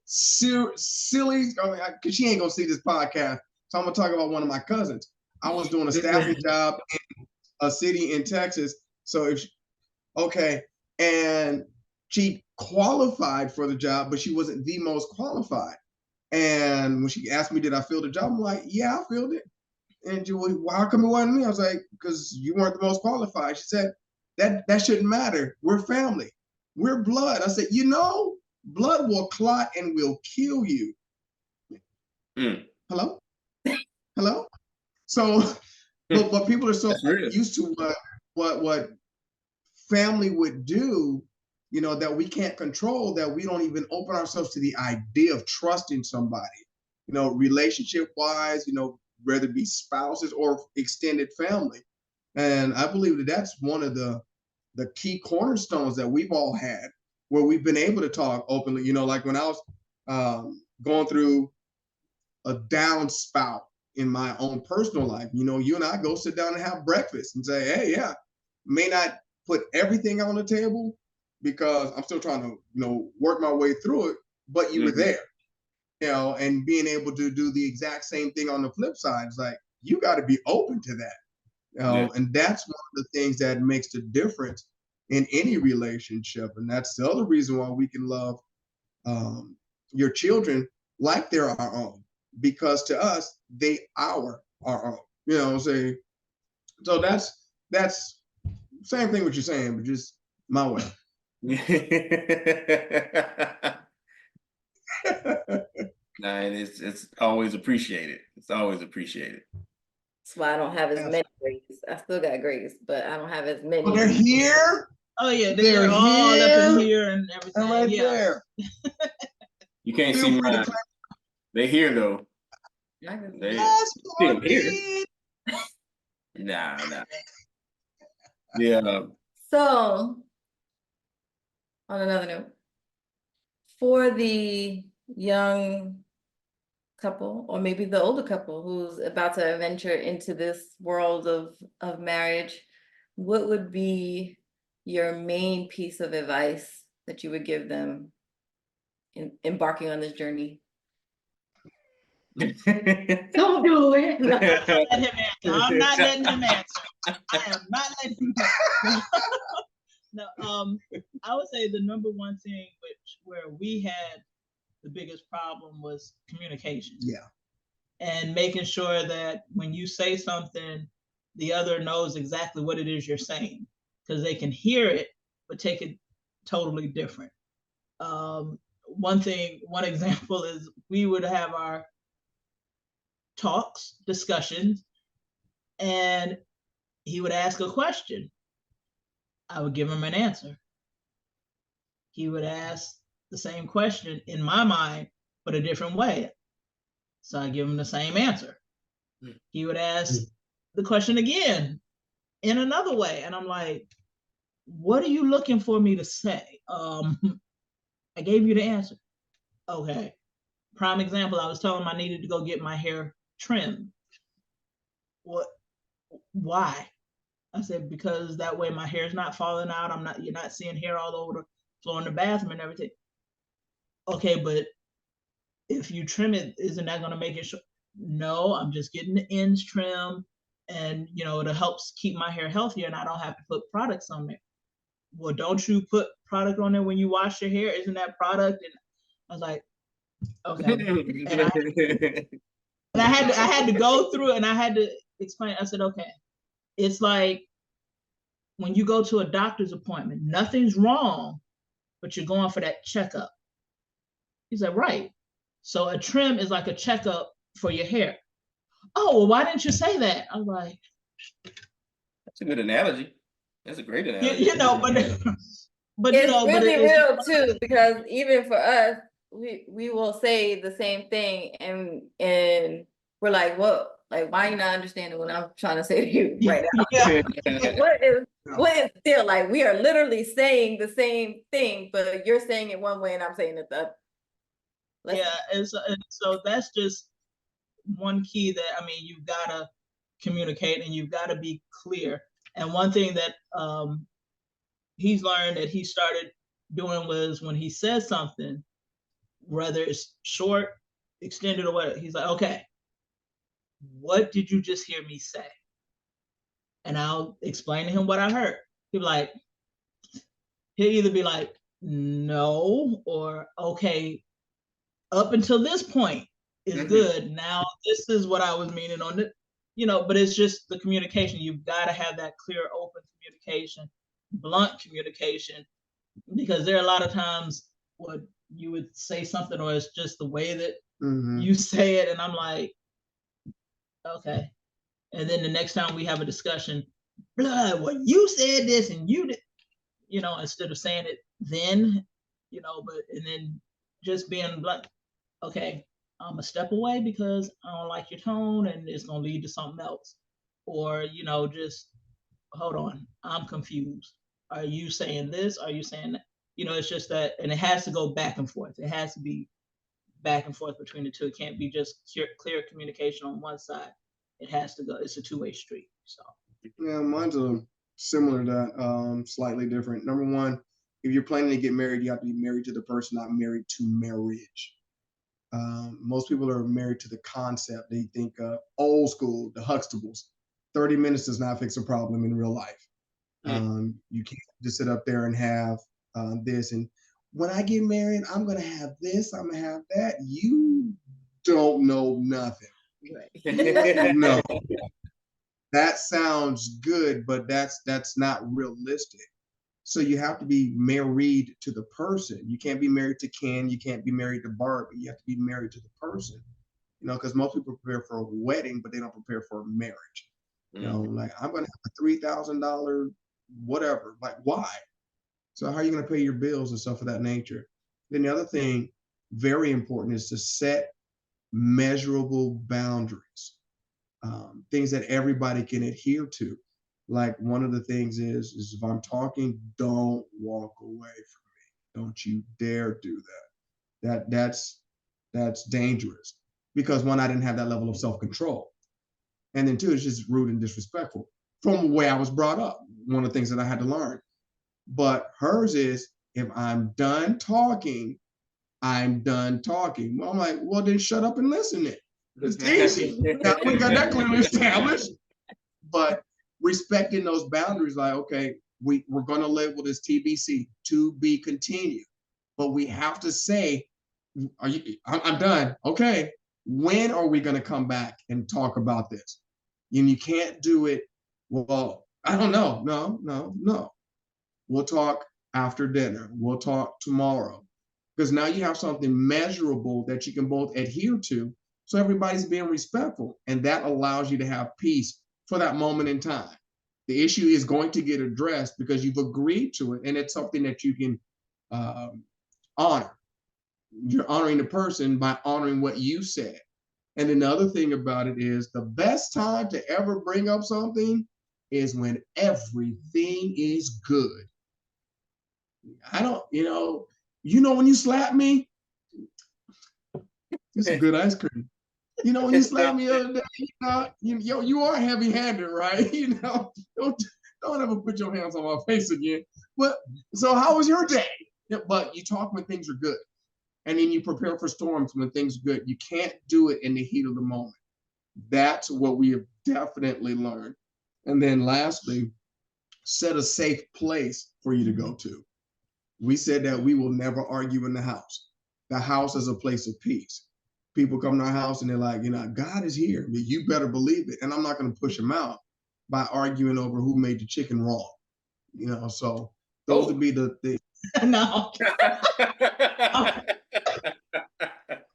Silly, because she ain't gonna see this podcast. So I'm gonna talk about one of my cousins. I was doing a staffing job in a city in Texas. So and she qualified for the job, but she wasn't the most qualified. And when she asked me, did I fill the job? I'm like, yeah, I filled it. And she was, well, how come it wasn't me? I was like, because you weren't the most qualified. She said, that shouldn't matter. We're family. We're blood. I said, blood will clot and will kill you. Hello? Hello? So, but people are so used to what family would do, that we can't control, that we don't even open ourselves to the idea of trusting somebody, relationship wise, whether it be spouses or extended family. And I believe that that's one of the key cornerstones that we've all had, where we've been able to talk openly. Like when I was going through a downspout in my own personal life, you and I go sit down and have breakfast and say, hey, yeah, may not put everything on the table because I'm still trying to, work my way through it, but you were there, and being able to do the exact same thing on the flip side. It's like, you got to be open to that. And that's one of the things that makes the difference in any relationship. And that's the other reason why we can love your children like they're our own, because to us, they are our own, so that's same thing what you're saying, but just my way. And it's always appreciated. It's always appreciated. That's why I don't have as many grades. I still got grades, but I don't have as many. Well, they're here. Oh yeah, they're all here, up in here and everything. And right there. You can't see mine. They here though. They here. Nah. Yeah. So, on another note, for the young couple, or maybe the older couple who's about to venture into this world of marriage, what would be your main piece of advice that you would give them in embarking on this journey? Don't do it. I'm not letting him answer. I am not letting him answer. No, I would say the number one thing where we had the biggest problem was communication. Yeah. And making sure that when you say something, the other knows exactly what it is you're saying, because they can hear it, but take it totally different. One example is we would have our talks, discussions, and he would ask a question. I would give him an answer. He would ask the same question in my mind, but a different way. So I give him the same answer. He would ask the question again in another way. And I'm like, what are you looking for me to say? I gave you the answer. Okay. Prime example, I was telling him I needed to go get my hair trimmed. What? Why? I said, because that way my hair's not falling out. You're not seeing hair all over the floor in the bathroom and everything. Okay, but if you trim it, isn't that going to make it short? No, I'm just getting the ends trimmed, and it'll help keep my hair healthier, and I don't have to put products on there. well, don't you put product on there when you wash your hair? Isn't that product? And I was like, okay. And I had to go through it, and I had to explain. I said, okay, it's like when you go to a doctor's appointment, nothing's wrong, but you're going for that checkup. He said, right. So a trim is like a checkup for your hair. Oh, well, why didn't you say that? I was like, that's a good analogy. That's a great analogy. you know, but it's really real too, because even for us, we will say the same thing, and we're like, what? Like, why are you not understanding what I'm trying to say to you right now? Yeah. what is still like, we are literally saying the same thing, but you're saying it one way and I'm saying it the other. Yeah, and so that's just one key that, I mean, you've got to communicate and you've got to be clear. And one thing that he's learned that he started doing was when he says something, whether it's short, extended, or whatever, he's like, okay, what did you just hear me say? And I'll explain to him what I heard. He'll either be like, no, or okay, up until this point is good. Now this is what I was meaning on it, but it's just the communication. You've got to have that clear, open communication, blunt communication, because there are a lot of times what you would say something, or it's just the way that you say it, and I'm like, okay. And then the next time we have a discussion, well, you said this and you did, instead of saying it then, and then just being blunt, okay, I'm a step away because I don't like your tone and it's going to lead to something else. Or, just hold on, I'm confused. Are you saying this? Are you saying that? It's just that, and it has to go back and forth. It has to be back and forth between the two. It can't be just clear communication on one side. It has to go, it's a two-way street. So yeah, mine's similar to that, slightly different. Number one, if you're planning to get married, you have to be married to the person, not married to marriage. Most people are married to the concept. They think old school, the Huxtables. 30 minutes does not fix a problem in real life. You can't just sit up there and have this. And when I get married, I'm going to have this, I'm going to have that. You don't know nothing. Right. No. That sounds good, but that's not realistic. So you have to be married to the person. You can't be married to Ken. You can't be married to Barbie. You have to be married to the person. Because most people prepare for a wedding, but they don't prepare for a marriage. Like, I'm going to have a $3,000 whatever. Like, why? So how are you going to pay your bills and stuff of that nature? Then the other thing, very important, is to set measurable boundaries. Things that everybody can adhere to. Like, one of the things is if I'm talking, don't walk away from me. Don't you dare do that. That's dangerous, because one, I didn't have that level of self-control. And then two, it's just rude and disrespectful from the way I was brought up. One of the things that I had to learn. But hers is, if I'm done talking, I'm done talking. Well, I'm like, well, then shut up and listen then. It's easy. Now, we got that clearly established. But respecting those boundaries, like, okay, we're going to label this TBC, to be continued. But we have to say, I'm done. Okay, when are we going to come back and talk about this? And you can't do it, well, I don't know. No. We'll talk after dinner. We'll talk tomorrow. Because now you have something measurable that you can both adhere to. So everybody's being respectful. And that allows you to have peace for that moment in time. The issue is going to get addressed because you've agreed to it. And it's something that you can honor. You're honoring the person by honoring what you said. And then the other thing about it is, the best time to ever bring up something is when everything is good. I don't, when you slap me, it's a good ice cream. When you slap me the other day, you are heavy-handed, right? Don't ever put your hands on my face again. But so how was your day? But you talk when things are good. And then you prepare for storms when things are good. You can't do it in the heat of the moment. That's what we have definitely learned. And then lastly, set a safe place for you to go to. We said that we will never argue in the house. The house is a place of peace. People come to our house and they're like, God is here. You better believe it. And I'm not going to push them out by arguing over who made the chicken wrong. So those would be the things. No.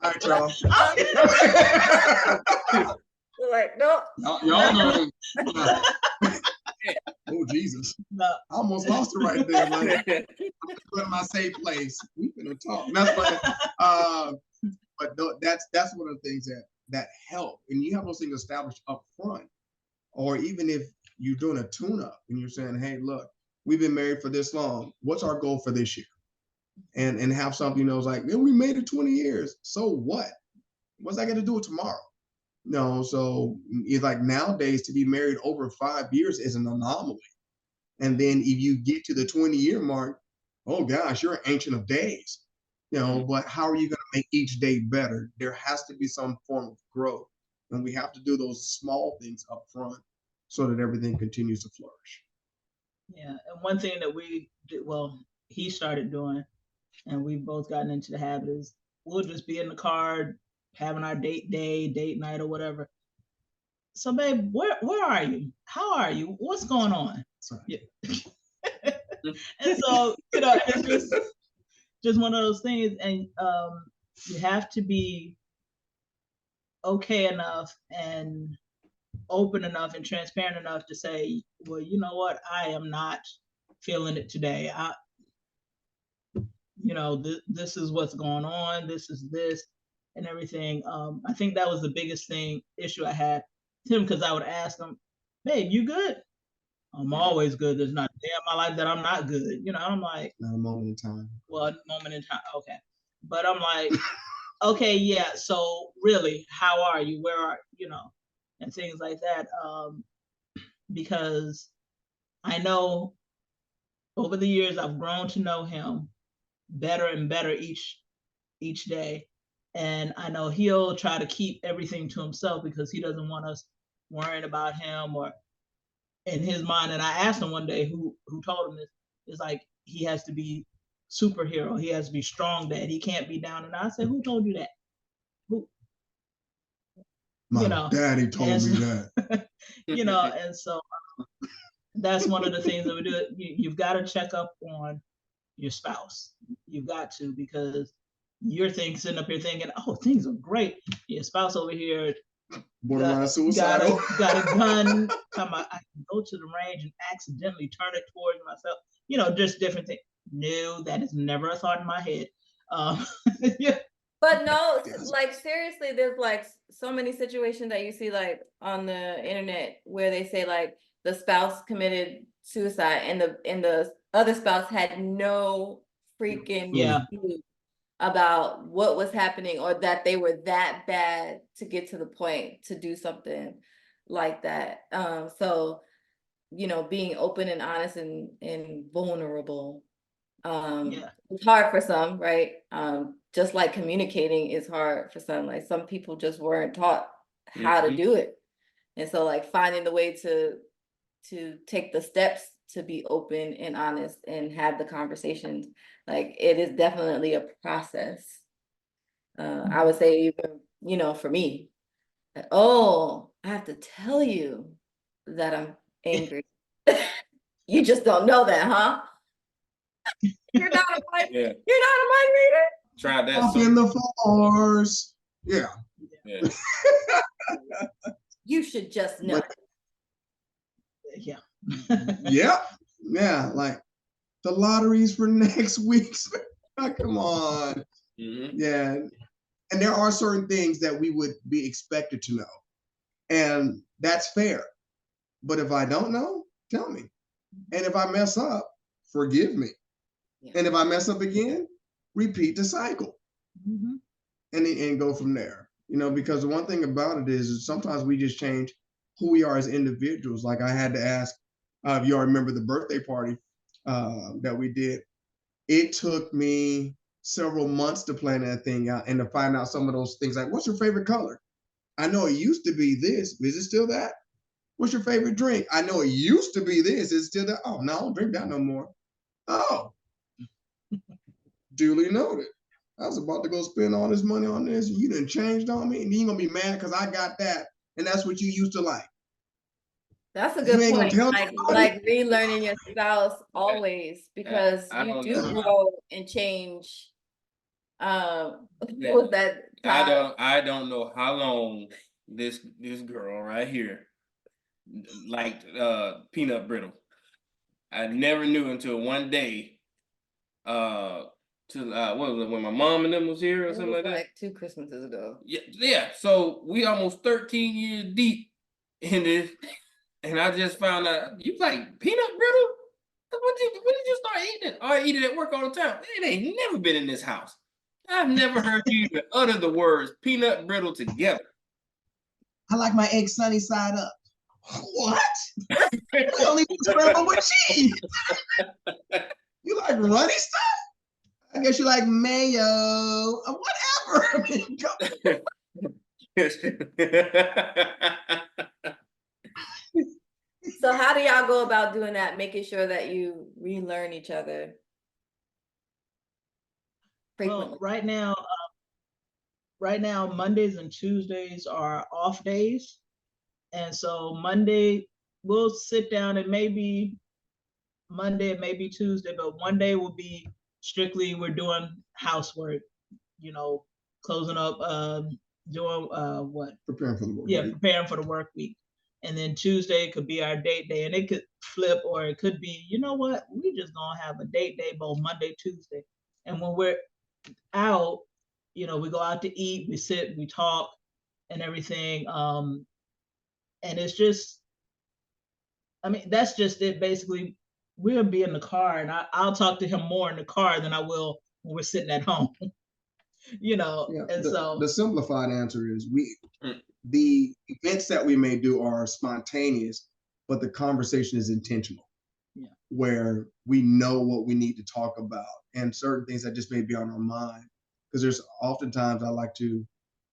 All right, y'all. Like, no. Y'all know. Oh, Jesus. No. I almost lost it right there. Like, in my safe place. We finna talk. That's funny. But that's one of the things that help. And you have those things established up front. Or even if you're doing a tune-up and you're saying, hey, look, we've been married for this long. What's our goal for this year? And have something like, man, we made it 20 years. So what? What's that got to do with tomorrow? So it's like nowadays to be married over 5 years is an anomaly. And then if you get to the 20-year mark, oh gosh, you're an ancient of days. But how are you going to make each day better? There has to be some form of growth. And we have to do those small things up front so that everything continues to flourish. Yeah. And one thing that he started doing, and we've both gotten into the habit, is we'll just be in the car having our date night or whatever. So babe, where are you? How are you? What's going on? Yeah. And so, it's just one of those things. And you have to be okay enough and open enough and transparent enough to say, well, you know what? I am not feeling it today. This is what's going on. This is this and everything. I think that was the biggest issue I had with him, because I would ask him, babe, you good? I'm always good. There's not a day in my life that I'm not good. I'm like, not a moment in time. Well, a moment in time. Okay. But I'm like, okay, yeah. So really, how are you? Where are and things like that. Because I know over the years I've grown to know him better and better each day. And I know he'll try to keep everything to himself because he doesn't want us worrying about him or in his mind. And I asked him one day who told him this. It's like he has to be superhero. He has to be strong dad. He can't be down. And I said, who told you that? Who? My daddy told me that. And so that's one of the things that we do. You've got to check up on your spouse. You've got to, because you're sitting up here thinking, oh, things are great. Your spouse over here borderline suicidal. Got a gun. I can go to the range and accidentally turn it towards myself. Just different things. No, that is never a thought in my head. Yeah. But no, like seriously, there's like so many situations that you see like on the internet where they say like the spouse committed suicide and the other spouse had no freaking clue about what was happening, or that they were that bad to get to the point to do something like that. So being open and honest and vulnerable, it's hard for some, right? Just like communicating is hard for some. Like some people just weren't taught how to do it, and so like finding the way to take the steps to be open and honest and have the conversations, like it is definitely a process. I would say even for me, I have to tell you that I'm angry. You just don't know that, huh? You're not a mind reader. Try that. Up in the floors. Yeah. You should just know. Yeah. Yeah. Like the lotteries for next week. Come on. Yeah. And there are certain things that we would be expected to know. And that's fair. But if I don't know, tell me. And if I mess up, forgive me. Yeah. And if I mess up again, repeat the cycle. And go from there. Because the one thing about it is sometimes we just change who we are as individuals. Like I had to ask, if you all remember the birthday party that we did, it took me several months to plan that thing out and to find out some of those things. Like, what's your favorite color? I know it used to be this. Is it still that? What's your favorite drink? I know it used to be this. Is it still that? Oh, no, I don't drink that no more. Oh, duly noted. I was about to go spend all this money on this, and you done changed on me, and you gonna be mad because I got that, and that's what you used to like. That's a You good ain't gonna point. tell Like nobody? relearning your spouse always, because I you don't do know. grow and change. What Yeah. was that? I don't know how long this girl right here liked peanut brittle. I never knew until one day, what was it, when my mom and them was here or It something was like that? like 2 Christmases ago. Yeah. So we almost 13 years deep in this, and I just found out you like peanut brittle. When did you start eating it? I eat it at work all the time. It ain't never been in this house. I've never heard you even utter the words peanut brittle together. I like my eggs sunny side up. What? I only scrambled with cheese. You like runny stuff? I guess you like mayo. Whatever. I mean, So how do y'all go about doing that? Making sure that you relearn each other frequently. Well, right now, Mondays and Tuesdays are off days. And so Monday, we'll sit down, and maybe Monday, it may be Tuesday, but one day will be strictly we're doing housework, closing up, doing what? preparing for the work. Yeah, week. preparing for the work week. And then Tuesday could be our date day, and it could flip, or it could be, you know what, we just gonna have a date day both Monday, Tuesday. And when we're out, we go out to eat, we sit, we talk and everything. And it's just, I mean, that's just it. Basically, we'll be in the car, and I'll talk to him more in the car than I will when we're sitting at home. And so the simplified answer is the events that we may do are spontaneous, but the conversation is intentional. Yeah. Where we know what we need to talk about and certain things that just may be on our mind. Because there's oftentimes I like to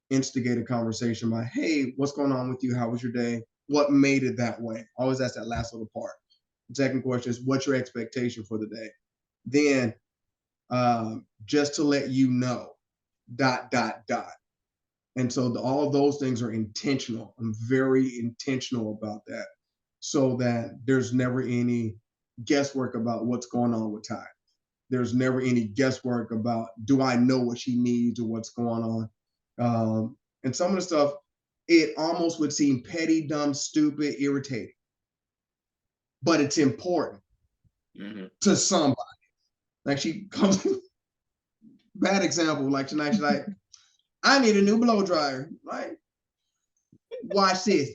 instigate a conversation by, hey, what's going on with you? How was your day? What made it that way? Always ask that last little part. The second question is, what's your expectation for the day? Then just to let you know, ... And so all of those things are intentional. I'm very intentional about that, so that there's never any guesswork about what's going on with Ty. There's never any guesswork about, do I know what she needs or what's going on? And some of the stuff, it almost would seem petty, dumb, stupid, irritating, but it's important to somebody. Like she comes, bad example, like tonight, she's like, I need a new blow dryer. Right? Watch this.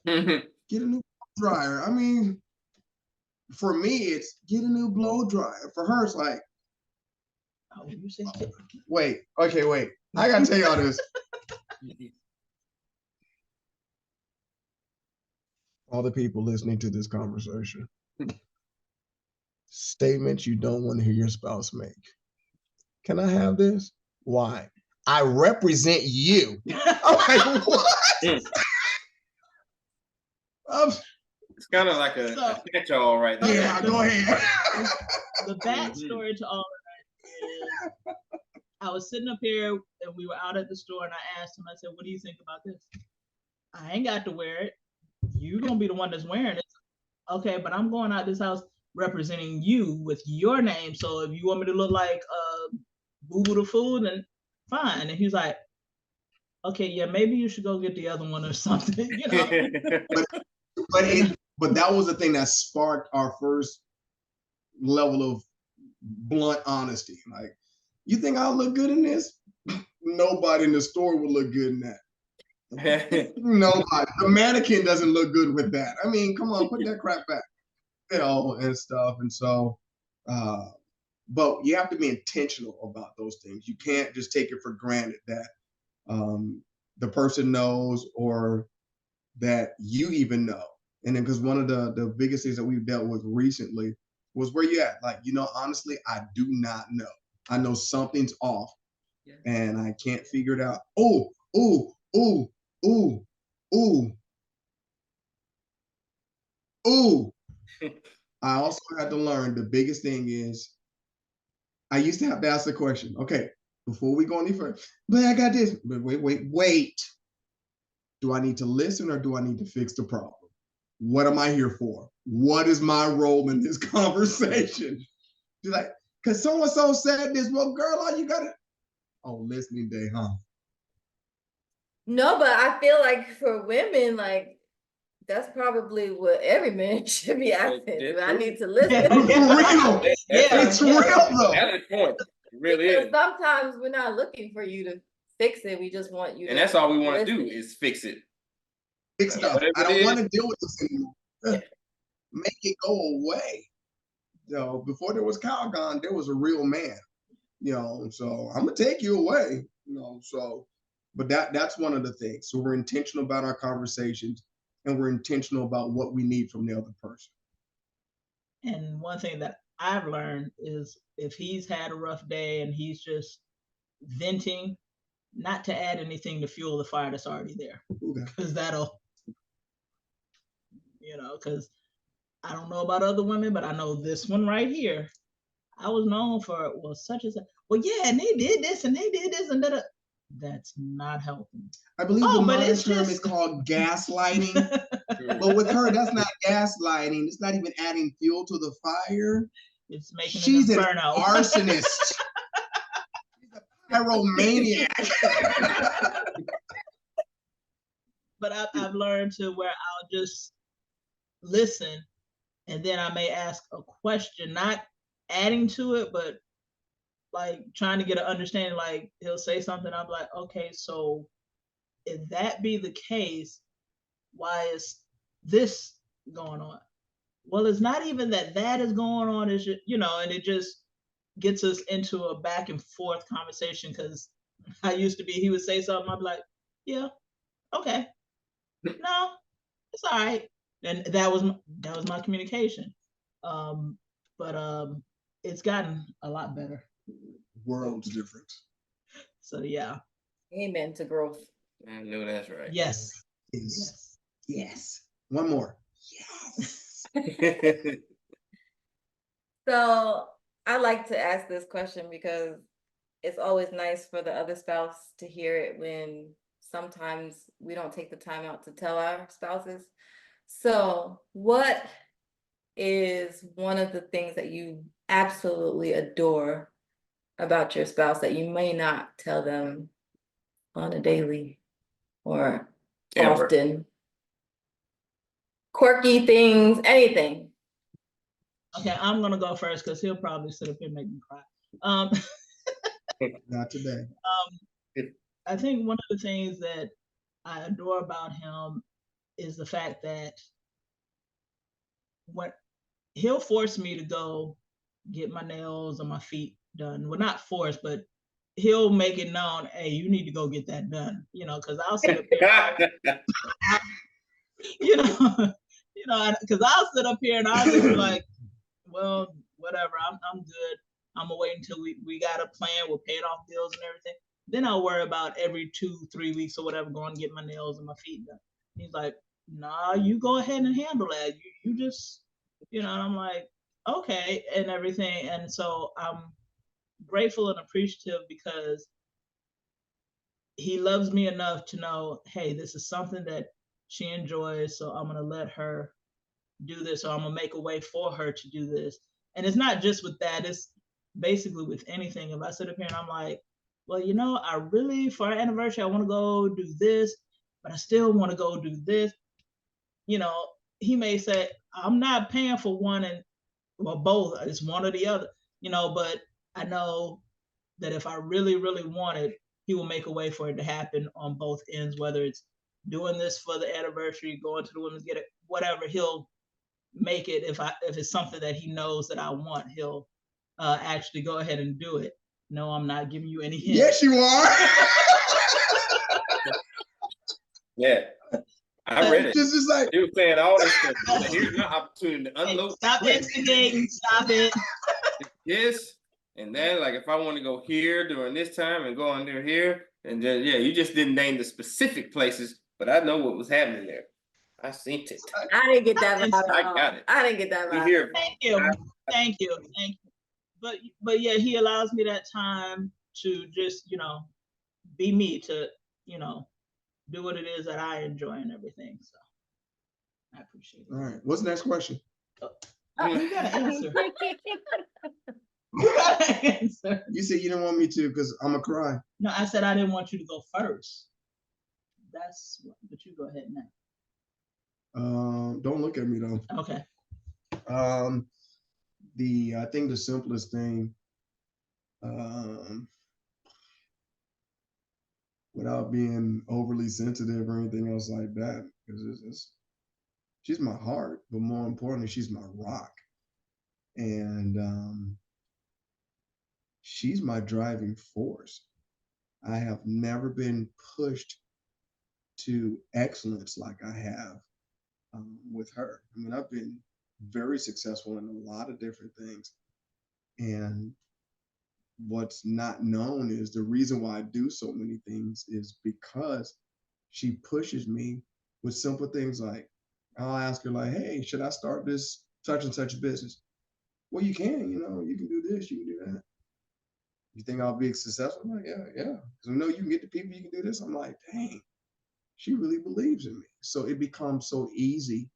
Get a new blow dryer. I mean, for me, it's get a new blow dryer. For her, it's like, oh, you said wait. I gotta tell y'all this. All the people listening to this conversation. Statements you don't want to hear your spouse make. Can I have this? Why? I represent you. I'm like, what? It's kind of like a catch-all right there. Yeah, go ahead. The backstory to all of that is, I was sitting up here and we were out at the store, and I asked him, I said, what do you think about this? I ain't got to wear it. You're going to be the one that's wearing it. Okay, but I'm going out this house representing you with your name. So if you want me to look like Boo-Boo the Fool, then fine. And he was like, okay, yeah, maybe you should go get the other one or something, But that was the thing that sparked our first level of blunt honesty. Like, you think I'll look good in this? Nobody in the store would look good in that. Nobody. The mannequin doesn't look good with that. I mean, come on, put that crap back. And stuff. And so, but you have to be intentional about those things. You can't just take it for granted that the person knows, or that you even know. And then, because one of the biggest things that we've dealt with recently was, where you at? Like, honestly, I do not know. I know something's off, and I can't figure it out. Oh. I also had to learn the biggest thing is I used to have to ask the question, okay, before we go any further, but I got this, but wait. Do I need to listen or do I need to fix the problem? What am I here for? What is my role in this conversation? She's like, because so-and-so said this. Well, girl, all you got to, oh, listening day, huh? No, but I feel like for women, like, that's probably what every man should be asking. Do I need to listen? For real. It's real though. That's the point. It really Because is. sometimes we're not looking for you to fix it. We just want you to. And that's all we want to do listen. is fix it. Fix stuff. Whatever I don't it want is. to deal with this anymore. Make it go away. You know, before there was Calgon, there was a real man. You know, so I'm gonna take you away. You know, so, but that's one of the things. So we're intentional about our conversations, and we're intentional about what we need from the other person. And one thing that I've learned is if he's had a rough day and he's just venting, not to add anything to fuel the fire that's already there. Because that'll, you know, because I don't know about other women, but I know this one right here. I was known for, well, such as, well, yeah, and they did this and they did this and that. That's not helping. I believe the modern term is called gaslighting. But with her, that's not gaslighting. It's not even adding fuel to the fire. It's making She's an an inferno. arsonist. She's a pyromaniac. But I've learned to where I'll just listen, and then I may ask a question, not adding to it, but like trying to get an understanding. Like he'll say something, I'm like, okay, so if that be the case, why is this going on? Well, it's not even that is going on, is, you know, and it just gets us into a back and forth conversation. Because I used to be, he would say something, I'd be like, yeah, okay, no, it's all right, and that was my communication. But it's gotten a lot better. World's different. So yeah. Amen to growth. I know that's right. Yes. Yes. Yes. One more. Yes. So I like to ask this question because it's always nice for the other spouse to hear it when sometimes we don't take the time out to tell our spouses. So what is one of the things that you absolutely adore about your spouse that you may not tell them on a daily or Ever. often? Quirky things, anything. Okay, I'm gonna go first because he'll probably sit up here and make me cry. Not today. I think one of the things that I adore about him is the fact that when he'll force me to go get my nails or my feet done. Well, not force, but he'll make it known, hey, you need to go get that done. You know, because I'll sit up here, because I'll sit up here and I'll just be like, well, whatever, I'm good. I'm gonna wait until we got a plan, we're paying off bills and everything. Then I'll worry about every 2-3 weeks or whatever, going to get my nails and my feet done. He's like, nah, you go ahead and handle that. You just, and I'm like, okay, and everything. And so I'm grateful and appreciative because he loves me enough to know, hey, this is something that she enjoys, so I'm gonna let her do this, or I'm gonna make a way for her to do this. And it's not just with that, it's basically with anything. If I sit up here and I'm like, well, I really, for our anniversary, I want to go do this, but I still want to go do this. He may say, I'm not paying for one or both, it's one or the other, but I know that if I really, really want it, he will make a way for it to happen on both ends, whether it's doing this for the anniversary, going to the women's get it, whatever, he'll make it. If it's something that he knows that I want, he'll actually go ahead and do it. No, I'm not giving you any hints. Yes, you are. Yeah, I read it. Just like He was saying all this stuff. Here's my opportunity to unload. Hey, stop instigating. Stop it. Yes, and then like if I want to go here during this time and go under here, and then you just didn't name the specific places, but I know what was happening there. I seen it. I didn't get that vibe. I got it. I didn't get that We vibe. here. Thank you, thank you, thank you. But yeah, he allows me that time to just, you know, be me, to, you know, do what it is that I enjoy and everything. So I appreciate it. All right. What's the next question? You gotta answer. You gotta answer. You said you didn't want me to because I'm gonna cry. No, I said I didn't want you to go first. That's what, but you go ahead now. Don't look at me though. Okay. I think the simplest thing, without being overly sensitive or anything else like that, because she's my heart, but more importantly, she's my rock, and she's my driving force. I have never been pushed to excellence like I have with her. I mean, I've been very successful in a lot of different things. And what's not known is the reason why I do so many things is because she pushes me with simple things like, I'll ask her like, hey, should I start this such and such business? Well, you can, you know, you can do this, you can do that. You think I'll be successful? I'm like, yeah. Because I know you can get the people, you can do this. I'm like, dang, she really believes in me. So it becomes so easy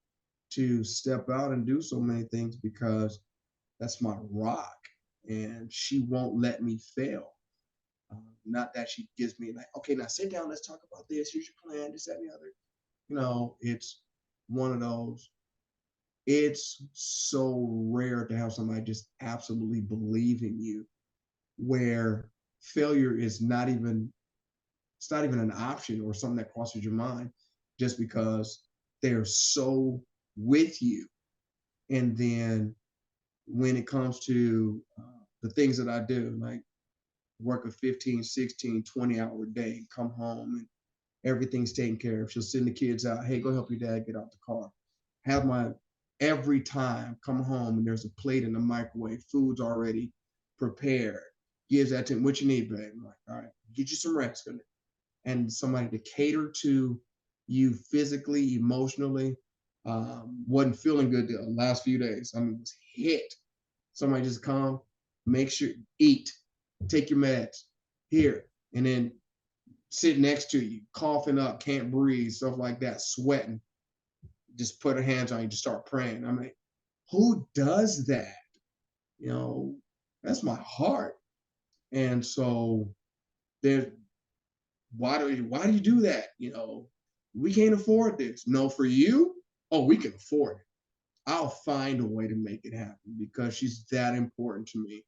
to step out and do so many things because that's my rock and she won't let me fail. Not that she gives me like, okay, now sit down, let's talk about this. Here's your plan, this, that, and the other. You know, it's one of those. It's so rare to have somebody just absolutely believe in you where failure is not even, it's not even an option or something that crosses your mind just because they're so with you. And then when it comes to the things that I do, like work a 15, 16, 20-hour day, come home and everything's taken care of. She'll send the kids out. Hey, go help your dad get out the car. Have my, every time come home and there's a plate in the microwave, food's already prepared. Gives that to him, what you need, babe? I'm like, all right, get you some rest. And somebody to cater to you physically, emotionally, wasn't feeling good the last few days. I mean, it was hit. Somebody just come, make sure, eat, take your meds here, and then sit next to you, coughing up, can't breathe, stuff like that, sweating. Just put her hands on you, just start praying. I'm like, who does that? You know, that's my heart. And so there, why do you do that? You know, we can't afford this. No, for you, oh, we can afford it. I'll find a way to make it happen because she's that important to me.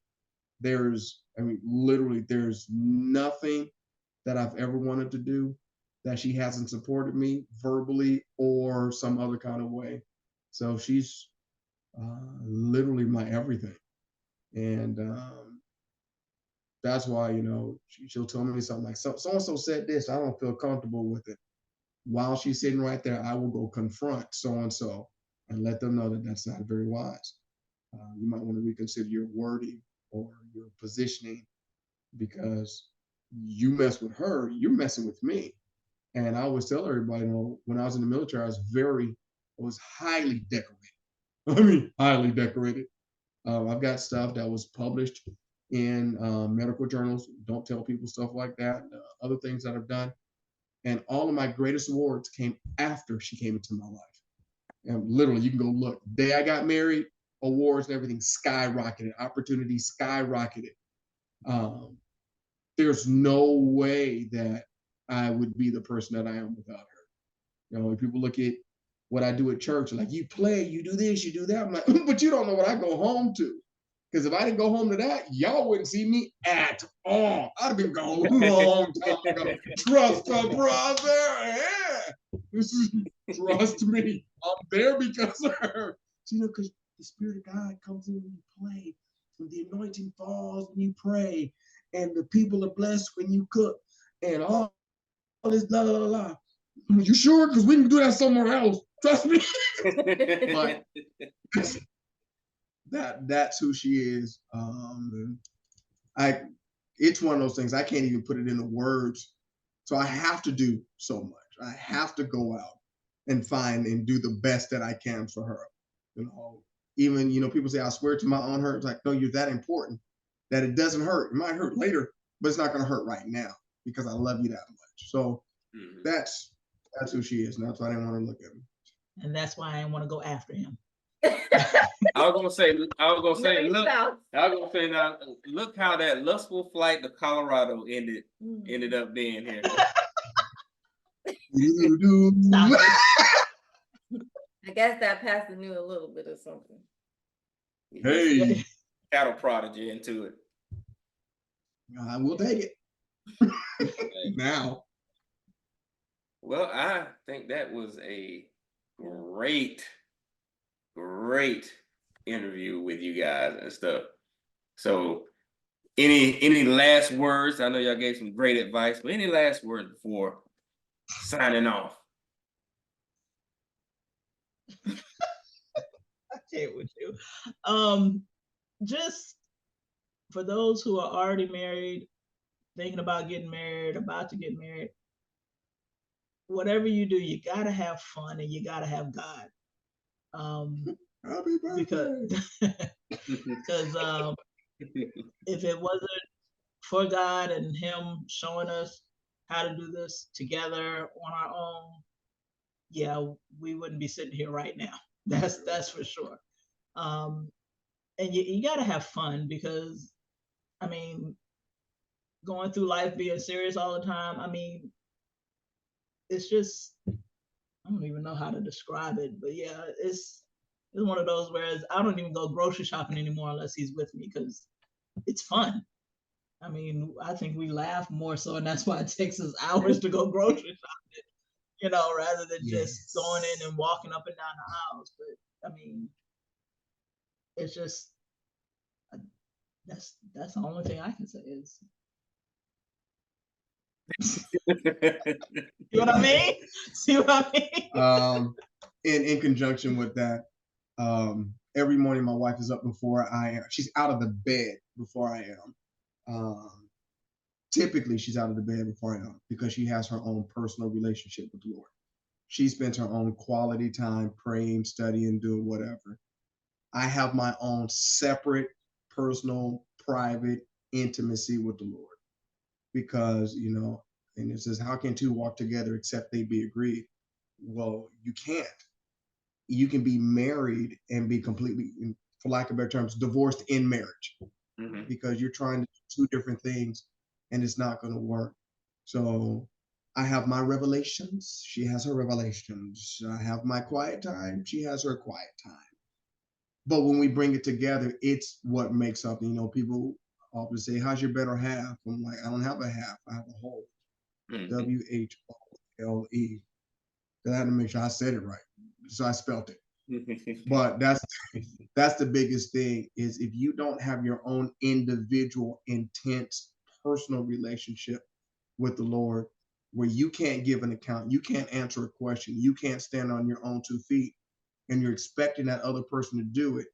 Literally, there's nothing that I've ever wanted to do that she hasn't supported me verbally or some other kind of way. So she's literally my everything. And that's why, you know, she'll tell me something like, so-and-so said this, I don't feel comfortable with it. While she's sitting right there, I will go confront so-and-so and let them know that that's not very wise. You might want to reconsider your wording or your positioning because you mess with her, you're messing with me. And I always tell everybody, you know, when I was in the military, I was highly decorated. I mean, highly decorated. I've got stuff that was published in medical journals. Don't tell people stuff like that. Other things that I've done. And all of my greatest awards came after she came into my life. And literally, you can go look. The day I got married, awards and everything skyrocketed. Opportunities skyrocketed. There's no way that I would be the person that I am without her. You know, when people look at what I do at church, like you play, you do this, you do that. I'm like, but you don't know what I go home to. Because if I didn't go home to that, y'all wouldn't see me at all. I'd have been gone a long time ago. Trust a brother. Yeah. Trust me. I'm there because of her. So, you know, because the Spirit of God comes in when you play. When the anointing falls when you pray. And the people are blessed when you cook. And all this blah, blah, blah. You sure? Because we can do that somewhere else. Trust me. But that's who she is. It's one of those things I can't even put it into words. So I have to do so much. I have to go out. and find and do the best that I can for her. Even people say I swear to my own hurt. It's like, no, you're that important that it doesn't hurt. It might hurt later, but it's not going to hurt right now because I love you that much. So that's who she is, and that's why I didn't want to look at him. And that's why I didn't want to go after him. I was gonna say, now, look how that lustful flight to Colorado ended up being here. I guess that pastor knew a little bit of something. Hey, cattle prodigy into it. I will take it. Now. Well, I think that was a great interview with you guys and stuff. So any last words? I know y'all gave some great advice, but any last words before signing off? I can't with you. Just for those who are already married, thinking about getting married, about to get married, whatever you do, you gotta have fun and you gotta have God. Happy birthday. Because if it wasn't for God and Him showing us how to do this together on our own, yeah, we wouldn't be sitting here right now. That's for sure. And you gotta have fun because, I mean, going through life being serious all the time, I mean, it's just, I don't even know how to describe it, but yeah, it's one of those where I don't even go grocery shopping anymore unless he's with me because it's fun. I mean, I think we laugh more so, and that's why it takes us hours to go grocery shopping, rather than just going in and walking up and down the aisles. But I mean, it's just, that's the only thing I can say is. See what I mean? See what I mean? In conjunction with that, every morning my wife is up before I am. She's out of the bed before I am. Typically, she's out of the bed before I am because she has her own personal relationship with the Lord. She spends her own quality time praying, studying, doing whatever. I have my own separate, personal, private intimacy with the Lord because, and it says, how can two walk together except they be agreed? Well, you can't. You can be married and be completely, for lack of better terms, divorced in marriage because you're trying to do two different things and it's not going to work. So I have my revelations. She has her revelations. I have my quiet time. She has her quiet time. But when we bring it together, it's what makes up. People often say, how's your better half? I'm like, I don't have a half. I have a whole. WHOLE. I had to make sure I said it right. So I spelt it. But that's the biggest thing is if you don't have your own individual, intense, personal relationship with the Lord, where you can't give an account, you can't answer a question, you can't stand on your own 2 feet, and you're expecting that other person to do it,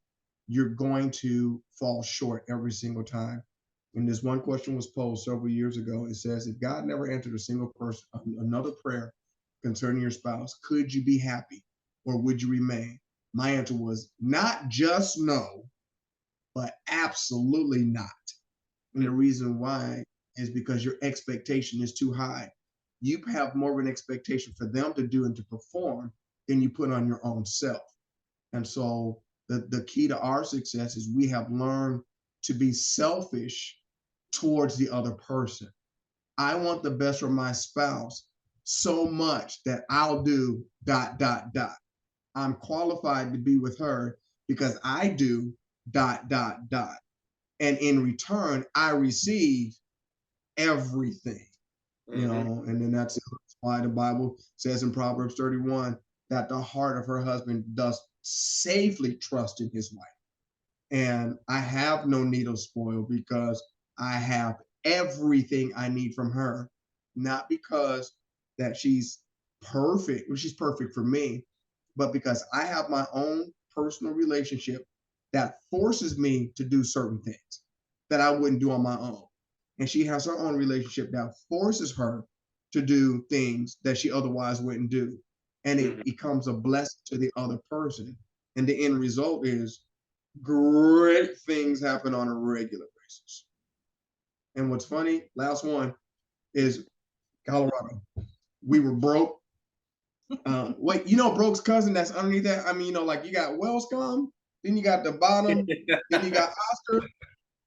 you're going to fall short every single time. And this one question was posed several years ago. It says, if God never answered a single person, another prayer concerning your spouse, could you be happy or would you remain? My answer was not just no, but absolutely not. And the reason why is because your expectation is too high. You have more of an expectation for them to do and to perform than you put on your own self. And so the key to our success is we have learned to be selfish towards the other person. I want the best for my spouse so much that I'll do ... I'm qualified to be with her because I do ... And in return, I receive everything, and then that's why the Bible says in Proverbs 31 that the heart of her husband does safely trust in his wife. And I have no need of spoil because I have everything I need from her, not because that she's perfect, well, she's perfect for me, but because I have my own personal relationship that forces me to do certain things that I wouldn't do on my own. And she has her own relationship that forces her to do things that she otherwise wouldn't do. and it becomes a blessing to the other person. And the end result is great things happen on a regular basis. And what's funny, last one is Colorado. We were broke. Wait, you know Broke's cousin that's underneath that? I mean, you know, like you got Wellscom, then you got the bottom, then you got Oscar,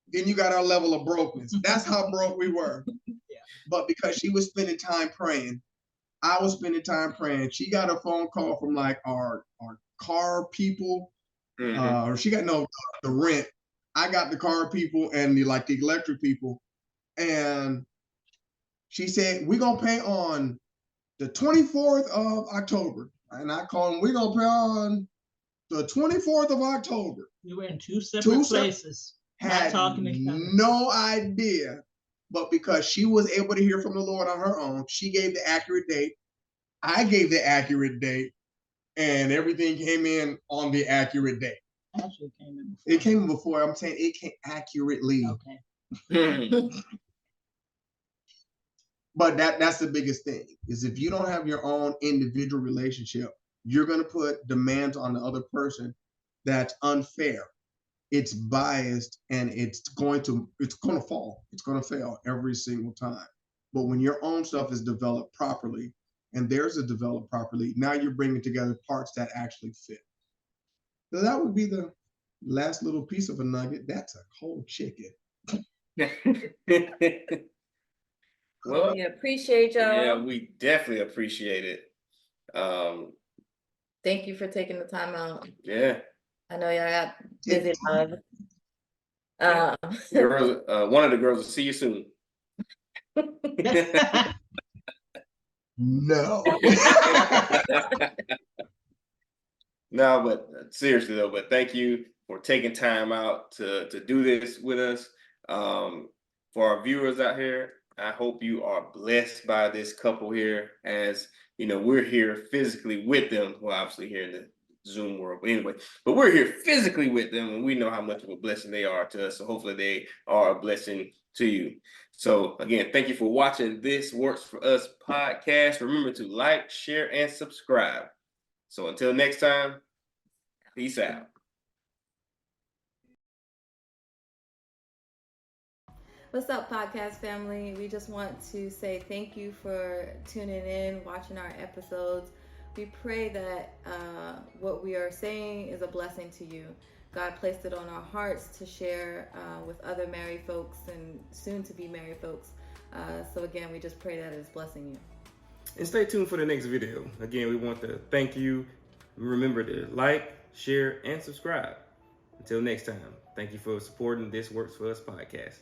then you got our level of brokenness. That's how broke we were. Yeah. But because she was spending time praying, I was spending time praying. She got a phone call from like our car people, or she got the rent. I got the car people and the electric people, and she said we're gonna pay on the 24th of October, and I called them. We're gonna pay on the 24th of October. We were in two separate places. Had no idea, but because she was able to hear from the Lord on her own, she gave the accurate date. I gave the accurate date, and everything came in on the accurate date. Actually, it came in before. It came in before. I'm saying it came accurately. Okay. But that's the biggest thing, is if you don't have your own individual relationship, you're going to put demands on the other person that's unfair. It's biased, and it's going to fall. It's going to fail every single time. But when your own stuff is developed properly and theirs is developed properly, now you're bringing together parts that actually fit. So that would be the last little piece of a nugget. That's a whole chicken. Well, we appreciate y'all. Yeah, we definitely appreciate it. Thank you for taking the time out. Yeah. I know y'all got busy lives. Girls, one of the girls will see you soon. No. No, but seriously though, but thank you for taking time out to do this with us. For our viewers out here, I hope you are blessed by this couple here, as you know, we're here physically with them. Well, obviously here in the Zoom world, but anyway, but we're here physically with them, and we know how much of a blessing they are to us. So hopefully they are a blessing to you. So again, thank you for watching This Works For Us podcast. Remember to like, share, and subscribe. So until next time, peace out. What's up, podcast family? We just want to say thank you for tuning in, watching our episodes. We pray that what we are saying is a blessing to you. God placed it on our hearts to share with other married folks and soon to be married folks. So again, we just pray that it's blessing you. And stay tuned for the next video. Again, we want to thank you. Remember to like, share, and subscribe. Until next time, thank you for supporting This Works For Us podcast.